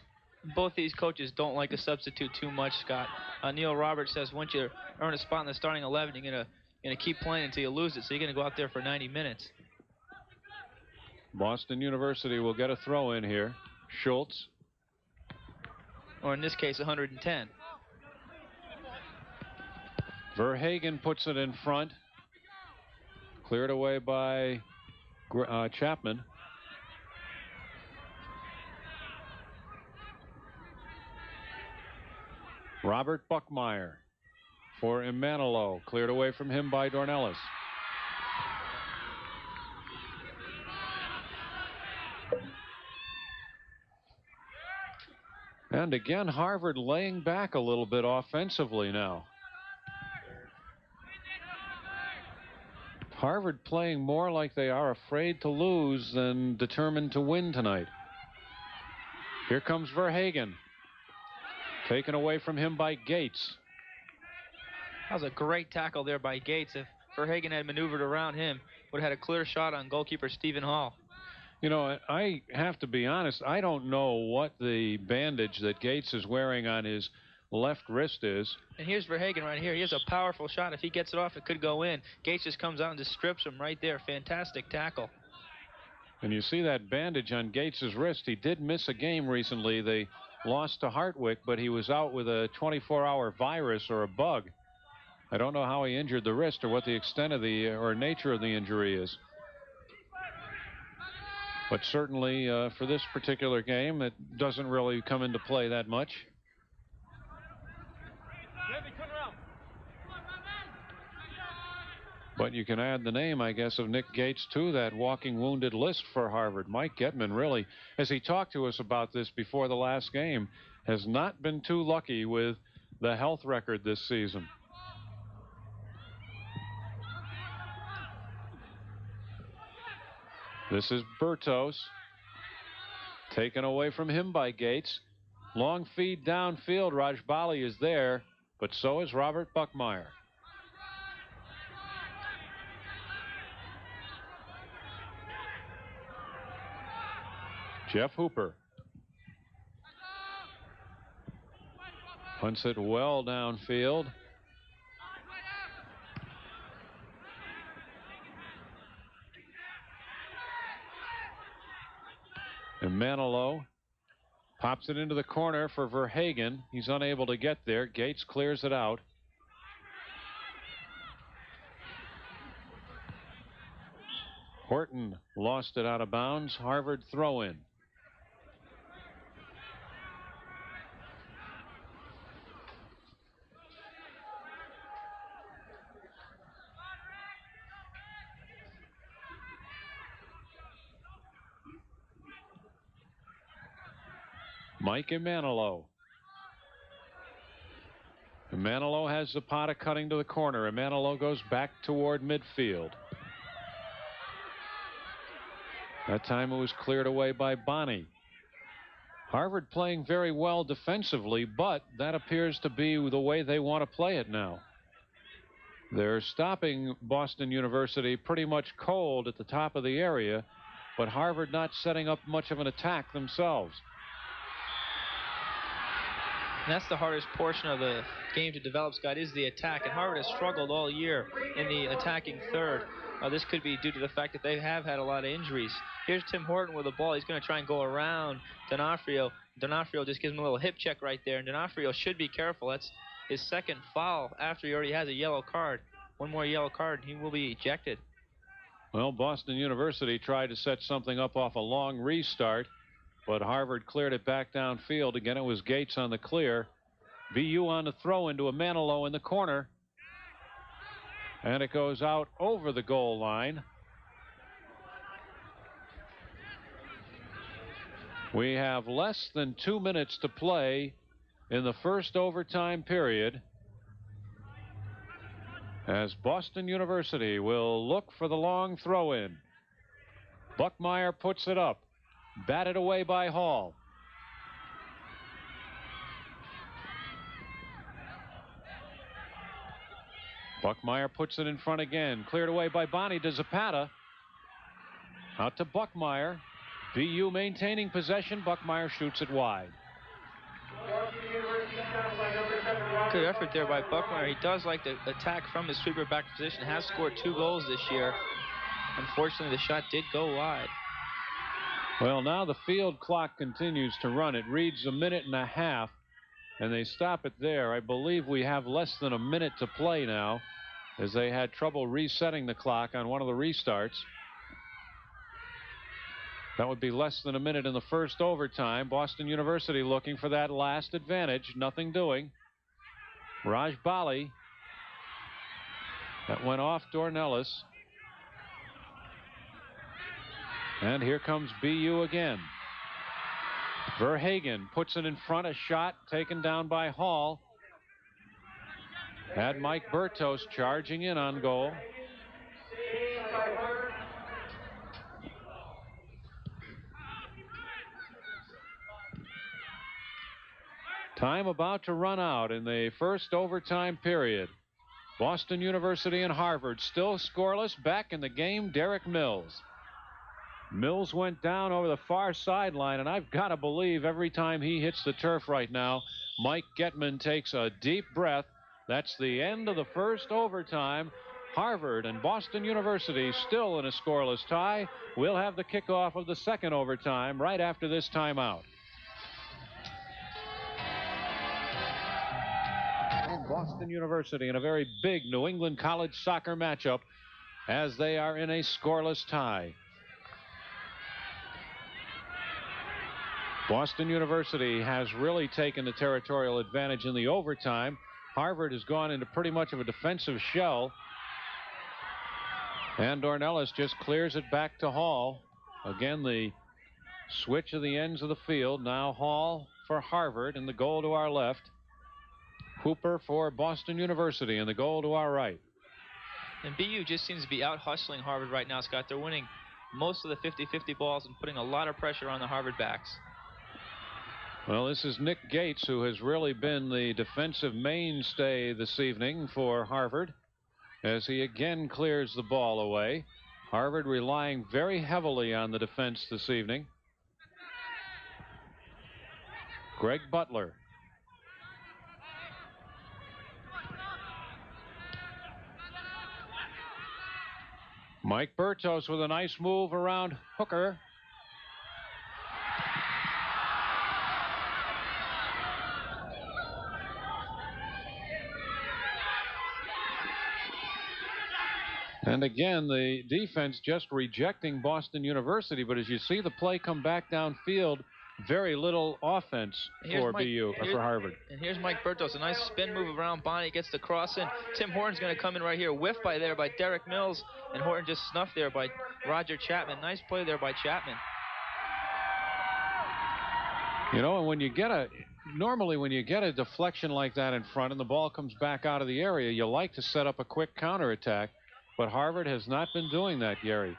Both these coaches don't like to substitute too much, Scott. Neil Roberts says once you earn a spot in the starting 11, you're going to keep playing until you lose it, so you're going to go out there for 90 minutes. Boston University will get a throw in here. Schultz. Or in this case, 110. Verhagen puts it in front. Cleared away by Chapman. Robert Buckmeyer for Imanolo. Cleared away from him by Dornelis. And again, Harvard laying back a little bit offensively now. Harvard playing more like they are afraid to lose than determined to win tonight. Here comes Verhagen. Taken away from him by Gates. That was a great tackle there by Gates. If Verhagen had maneuvered around him, would have had a clear shot on goalkeeper Stephen Hall. You know, I have to be honest, I don't know what the bandage that Gates is wearing on his left wrist is. And here's Verhagen right here. He has a powerful shot. If he gets it off, it could go in. Gates just comes out and just strips him right there. Fantastic tackle. And you see that bandage on Gates's wrist. He did miss a game recently. They lost to Hartwick, but he was out with a 24-hour virus or a bug. I don't know how he injured the wrist or what the extent of the or nature of the injury is. But certainly for this particular game, it doesn't really come into play that much. But you can add the name, I guess, of Nick Gates to that walking wounded list for Harvard. Mike Getman really, as he talked to us about this before the last game, has not been too lucky with the health record this season. This is Bertos. Taken away from him by Gates. Long feed downfield. Rajbali is there, but so is Robert Buckmeyer. Jeff Hooper punts it well downfield. And Manilow pops it into the corner for Verhagen. He's unable to get there. Gates clears it out. Horton lost it out of bounds. Harvard throw in. Mike Imanolo. Imanolo has Zapata cutting to the corner. Imanolo goes back toward midfield. That time it was cleared away by Bonney. Harvard playing very well defensively, but that appears to be the way they want to play it now. They're stopping Boston University pretty much cold at the top of the area, but Harvard not setting up much of an attack themselves. And that's the hardest portion of the game to develop, Scott, is the attack. And Harvard has struggled all year in the attacking third. This could be due to the fact that they have had a lot of injuries. Here's Tim Horton with the ball. He's going to try and go around D'Onofrio. D'Onofrio just gives him a little hip check right there. And D'Onofrio should be careful. That's his second foul after he already has a yellow card. One more yellow card, he will be ejected. Well, Boston University tried to set something up off a long restart, but Harvard cleared it back downfield. Again, it was Gates on the clear. BU on the throw into Imanolo in the corner. And it goes out over the goal line. We have less than 2 minutes to play in the first overtime period, as Boston University will look for the long throw in. Buckmeyer puts it up. Batted away by Hall. Buckmeyer puts it in front again. Cleared away by Bonney to Zapata. Out to Buckmeyer. BU maintaining possession. Buckmeyer shoots it wide. good effort there by Buckner. He does like to attack from his sweeper back position. Has scored 2 goals this year. Unfortunately, the shot did go wide. Well, now the field clock continues to run. It reads 1.5 minutes, and they stop it there. I believe we have less than a minute to play now, as they had trouble resetting the clock on one of the restarts. That would be less than a minute in the first overtime. Boston University looking for that last advantage. Nothing doing. Raj Bali. That went off Dornelis. And here comes BU again. Verhagen puts it in front. A shot taken down by Hall. Had Mike Bertos charging in on goal. Time about to run out in the first overtime period. Boston University and Harvard still scoreless. Back in the game, Derek Mills. Mills went down over the far sideline, and I've got to believe every time he hits the turf right now, Mike Getman takes a deep breath. That's the end of the first overtime. Harvard and Boston University still in a scoreless tie. We'll have the kickoff of the second overtime right after this timeout. And Boston University in a very big New England college soccer matchup as they are in a scoreless tie. Boston University has really taken the territorial advantage in the overtime. Harvard has gone into pretty much of a defensive shell. And Dornelis just clears it back to Hall. Again, the switch of the ends of the field. Now Hall for Harvard in the goal to our left. Hooper for Boston University in the goal to our right. And BU just seems to be out hustling Harvard right now, Scott. They're winning most of the 50-50 balls and putting a lot of pressure on the Harvard backs. Well, this is Nick Gates, who has really been the defensive mainstay this evening for Harvard, as he again clears the ball away. Harvard relying very heavily on the defense this evening. Greg Butler. Mike Bertos with a nice move around Hooker. And again, the defense just rejecting Boston University. But as you see the play come back downfield, very little offense for Harvard. And here's Mike Bertos, a nice spin move around Bonnie, gets the cross in. Tim Horton's going to come in right here, whiffed by Derek Mills, and Horton just snuffed there by Roger Chapman. Nice play there by Chapman. You know, and when you get normally when you get a deflection like that in front and the ball comes back out of the area, you like to set up a quick counterattack. But Harvard has not been doing that, Gary.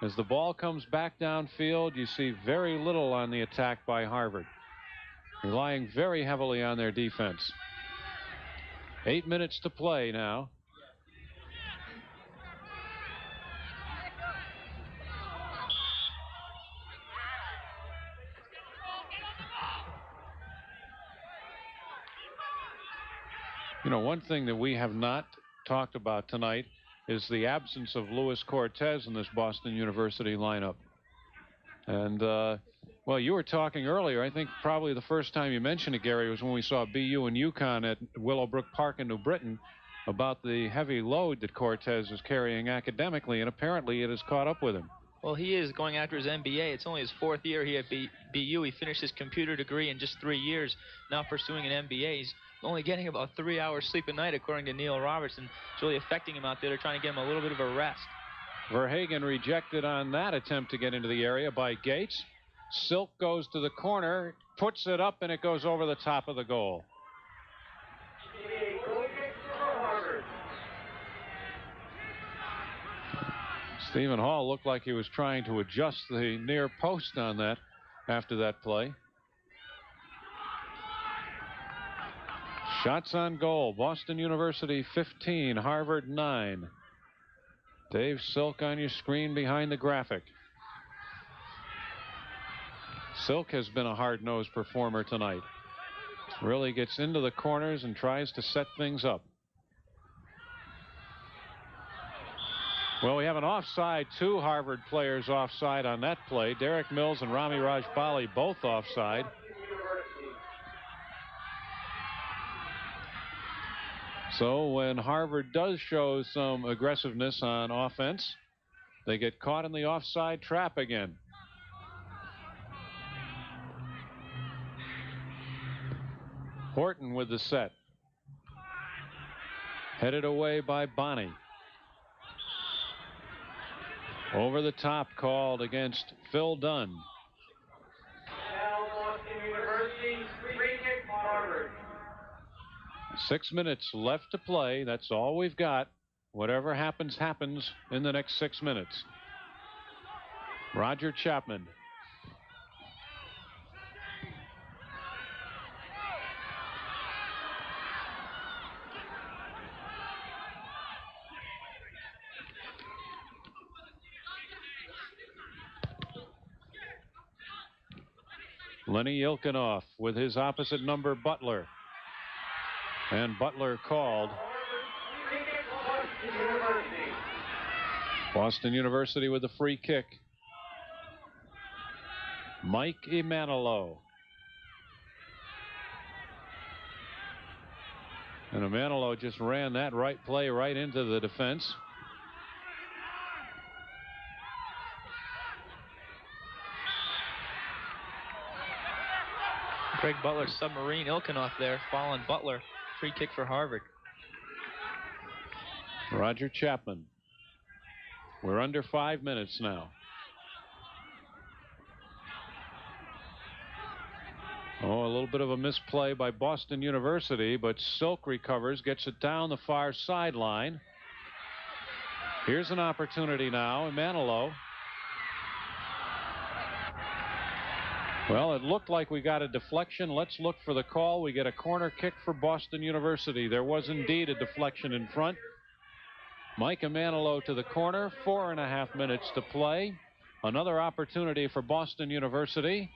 As the ball comes back downfield, you see very little on the attack by Harvard, relying very heavily on their defense. 8 minutes to play now. You know, one thing that we have not talked about tonight is the absence of Luis Cortez in this Boston University lineup. And, well, you were talking earlier, I think probably the first time you mentioned it, Gary, was when we saw BU and UConn at Willowbrook Park in New Britain about the heavy load that Cortez is carrying academically, and apparently it has caught up with him. Well, he is going after his MBA. It's only his 4th year here at BU. He finished his computer degree in just 3 years, now pursuing an MBA. He's only getting about 3 hours sleep a night, according to Neil Robertson. It's really affecting him out there. They're trying to get him a little bit of a rest. Verhagen rejected on that attempt to get into the area by Gates. Silk goes to the corner, puts it up, and it goes over the top of the goal. Stephen Hall looked like he was trying to adjust the near post on that after that play. Shots on goal. Boston University 15, Harvard 9. Dave Silk on your screen behind the graphic. Silk has been a hard-nosed performer tonight. Really gets into the corners and tries to set things up. Well, we have an offside. 2 Harvard players offside on that play. Derek Mills and Rami Rajbali both offside. So when Harvard does show some aggressiveness on offense, they get caught in the offside trap again. Horton with the set. Headed away by Bonney. Over the top called against Phil Dunn. 6 minutes left to play. That's all we've got. Whatever happens, happens in the next 6 minutes. Roger Chapman. Lenny Ilkinoff with his opposite number, Butler. And Butler called. Boston University with the free kick. Mike Imanolo. And Imanolo just ran that right play right into the defense. Greg Butler submarine Ilkinoff there, following Butler. Free kick for Harvard. Roger Chapman. We're under 5 minutes now. Oh, a little bit of a misplay by Boston University, but Silk recovers, gets it down the far sideline. Here's an opportunity now. Imanolo. Well, it looked like we got a deflection. Let's look for the call. We get a corner kick for Boston University. There was indeed a deflection in front. Mike Imanolo to the corner. 4.5 minutes to play. Another opportunity for Boston University.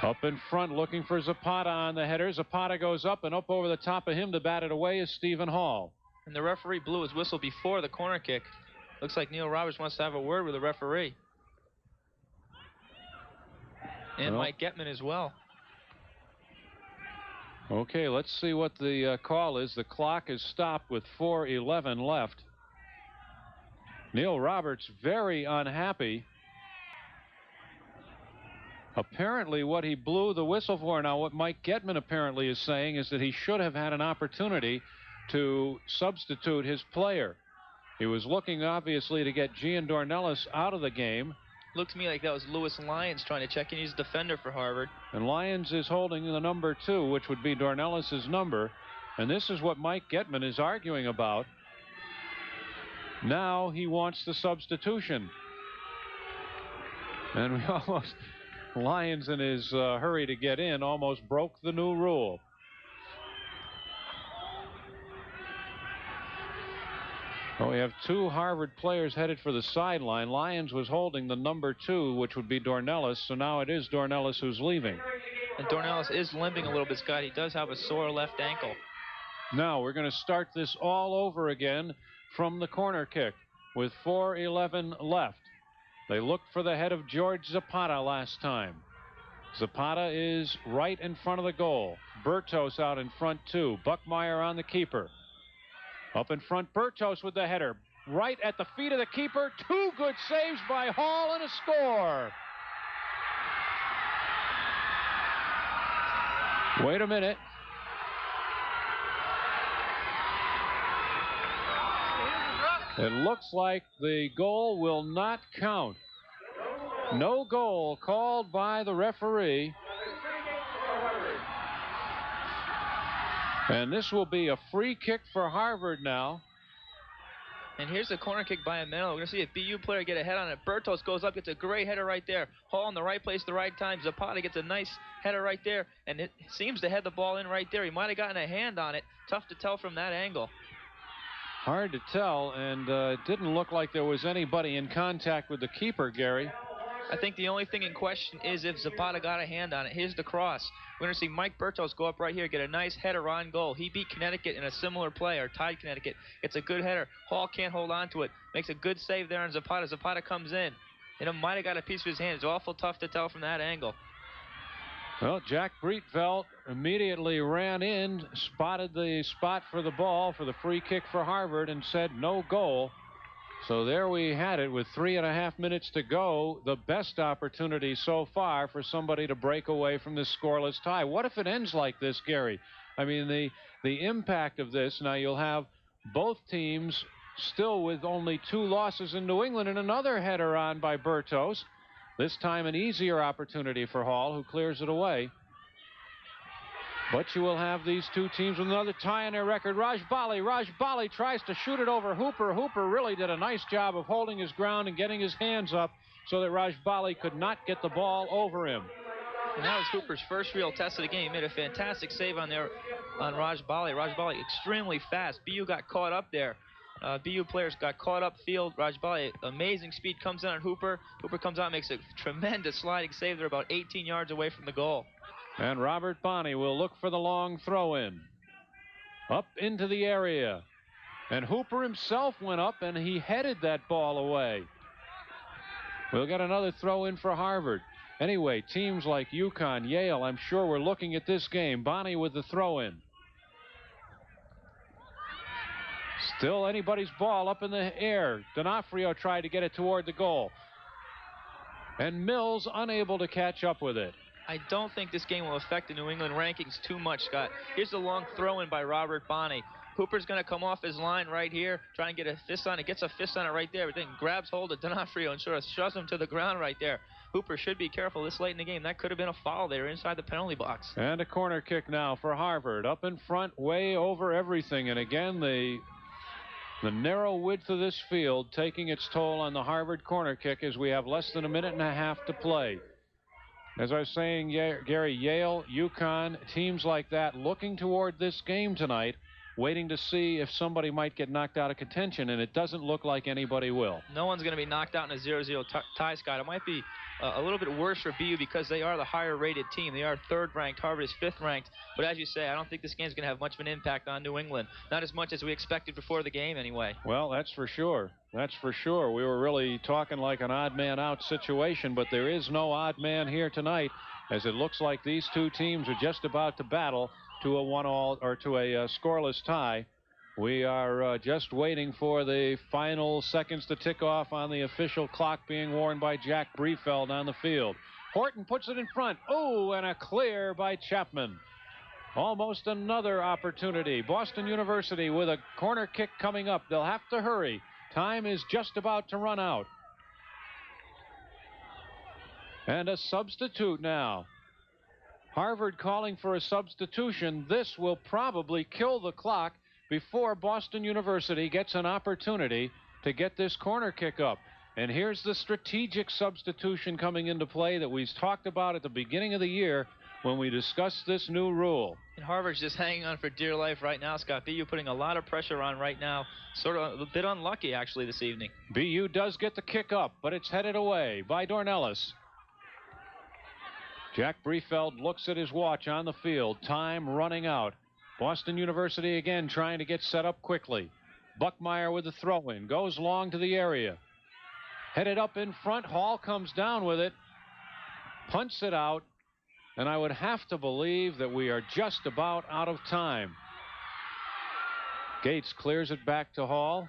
Up in front looking for Zapata on the header. Zapata goes up, and up over the top of him to bat it away is Stephen Hall. And the referee blew his whistle before the corner kick. Looks like Neil Roberts wants to have a word with the referee. And Mike Getman as well. Okay, let's see what the call is. The clock is stopped with 4:11 left. Neil Roberts very unhappy. Apparently what he blew the whistle for, now what Mike Getman apparently is saying is that he should have had an opportunity to substitute his player. He was looking obviously to get Gian Dornelis out of the game. Looked to me like that was Lewis Lyons trying to check in. He's a defender for Harvard. And Lyons is holding the number 2, which would be Dornelis' number. And this is what Mike Getman is arguing about. Now he wants the substitution. And we almost, Lyons in his hurry to get in almost broke the new rule. Well, we have 2 Harvard players headed for the sideline. Lyons was holding the number 2, which would be Dornelis, so now it is Dornelis who's leaving. And Dornelis is limping a little bit, Scott. He does have a sore left ankle. Now we're going to start this all over again from the corner kick with 4:11 left. They looked for the head of George Zapata last time. Zapata is right in front of the goal. Bertos out in front too. Buckmeyer on the keeper. Up in front, Bertos with the header. Right at the feet of the keeper. 2 good saves by Hall and a score. Wait a minute. It looks like the goal will not count. No goal called by the referee. And this will be a free kick for Harvard now. And here's the corner kick by Imanolo. We're going to see a BU player get a head on it. Bertos goes up, gets a great header right there. Hall in the right place, the right time. Zapata gets a nice header right there. And it seems to head the ball in right there. He might have gotten a hand on it. Tough to tell from that angle. Hard to tell, and it didn't look like there was anybody in contact with the keeper, Gary. I think the only thing in question is if Zapata got a hand on it. Here's the cross. We're going to see Mike Bertos go up right here, get a nice header on goal. He beat Connecticut in a similar play, or tied Connecticut. It's a good header. Hall can't hold on to it. Makes a good save there on Zapata. Zapata comes in. And it might have got a piece of his hand. It's awful tough to tell from that angle. Well, Jack Breitfeld immediately ran in, spotted the spot for the ball for the free kick for Harvard, and said no goal. So there we had it with 3.5 minutes to go. The best opportunity so far for somebody to break away from this scoreless tie. What if it ends like this, Gary? I mean, the impact of this, now you'll have both teams still with only 2 losses in New England, and another header on by Bertos. This time an easier opportunity for Hall, who clears it away. But you will have these 2 teams with another tie on their record. Raj Bali tries to shoot it over Hooper. Hooper really did a nice job of holding his ground and getting his hands up so that Raj Bali could not get the ball over him. And that was Hooper's first real test of the game. He made a fantastic save on there on Raj Bali. Raj Bali extremely fast. BU got caught up there. BU players got caught up field. Raj Bali, amazing speed, comes in on Hooper. Hooper comes out, makes a tremendous sliding save. They're about 18 yards away from the goal. And Robert Bonney will look for the long throw-in. Up into the area. And Hooper himself went up, and he headed that ball away. We'll get another throw-in for Harvard. Anyway, teams like UConn, Yale, I'm sure we're looking at this game. Bonney with the throw-in. Still anybody's ball up in the air. D'Onofrio tried to get it toward the goal. And Mills unable to catch up with it. I don't think this game will affect the New England rankings too much, Scott. Here's the long throw-in by Robert Bonney. Hooper's going to come off his line right here, try and get a fist on it. Gets a fist on it right there, but then grabs hold of D'Onofrio and sort of shoves him to the ground right there. Hooper should be careful this late in the game. That could have been a foul there inside the penalty box. And a corner kick now for Harvard. Up in front, way over everything. And again, the narrow width of this field taking its toll on the Harvard corner kick as we have less than 1.5 minutes to play. As I was saying, Gary, Yale, UConn, teams like that looking toward this game tonight, waiting to see if somebody might get knocked out of contention, and it doesn't look like anybody will. No one's going to be knocked out in a 0-0 tie, Scott. It might be a little bit worse for BU because they are the higher-rated team. They are 3rd ranked. Harvard is 5th ranked. But as you say, I don't think this game's going to have much of an impact on New England. Not as much as we expected before the game, anyway. Well, that's for sure. That's for sure. We were really talking like an odd man out situation, but there is no odd man here tonight, as it looks like these 2 teams are just about to battle to a 1-all or to a scoreless tie. We are just waiting for the final seconds to tick off on the official clock being worn by Jack Breitfeld on the field. Horton puts it in front. Oh, and a clear by Chapman. Almost another opportunity. Boston University with a corner kick coming up. They'll have to hurry. Time is just about to run out. And a substitute now. Harvard calling for a substitution. This will probably kill the clock before Boston University gets an opportunity to get this corner kick up. And here's the strategic substitution coming into play that we talked about at the beginning of the year when we discussed this new rule. And Harvard's just hanging on for dear life right now, Scott. BU putting a lot of pressure on right now. Sort of a bit unlucky, actually, this evening. BU does get the kick up, but it's headed away by Dornelis. Jack Breitfeld looks at his watch on the field. Time running out. Boston University again trying to get set up quickly. Buckmeyer with the throw-in. Goes long to the area. Headed up in front. Hall comes down with it. Punts it out. And I would have to believe that we are just about out of time. Gates clears it back to Hall.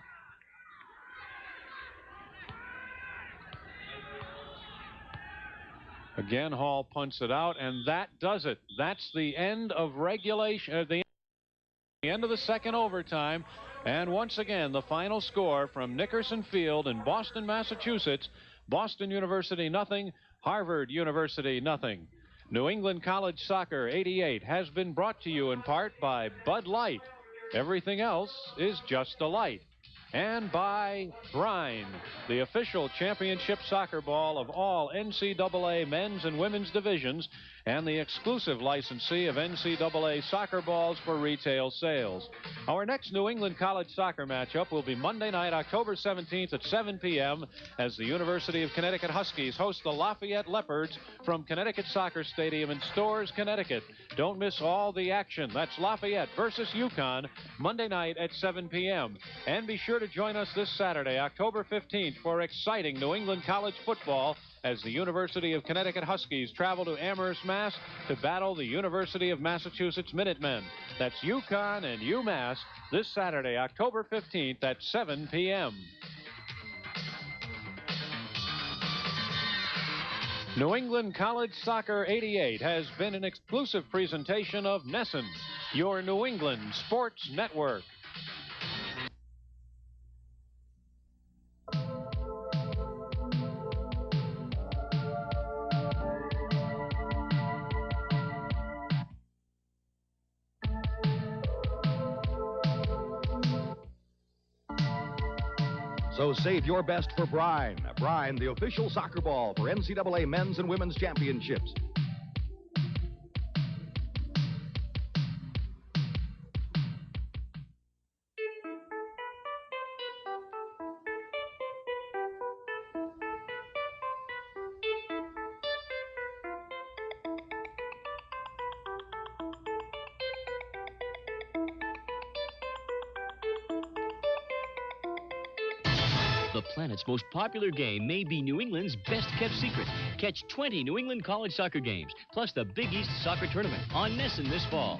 Again, Hall punts it out, and that does it. That's the end of regulation, the end of the second overtime. And once again, the final score from Nickerson Field in Boston, Massachusetts. Boston University nothing, Harvard University nothing. New England College Soccer 88 has been brought to you in part by Bud Light. Everything else is just a light. And by Brine, the official championship soccer ball of all NCAA men's and women's divisions. and the exclusive licensee of NCAA soccer balls for retail sales. Our next New England College soccer matchup will be Monday night, October 17th at 7 p.m. as the University of Connecticut Huskies host the Lafayette Leopards from Connecticut Soccer Stadium in Storrs, Connecticut. Don't miss all the action. That's Lafayette versus UConn, Monday night at 7 p.m. And be sure to join us this Saturday, October 15th, for exciting New England College football as the University of Connecticut Huskies travel to Amherst, Mass. to battle the University of Massachusetts Minutemen. That's UConn and UMass this Saturday, October 15th at 7 p.m. New England College Soccer 88 has been an exclusive presentation of NESN, your New England sports network. So save your best for Brine. Brine, the official soccer ball for NCAA men's and women's championships. The planet's most popular game may be New England's best-kept secret. Catch 20 New England college soccer games, plus the Big East Soccer Tournament on NESN this fall.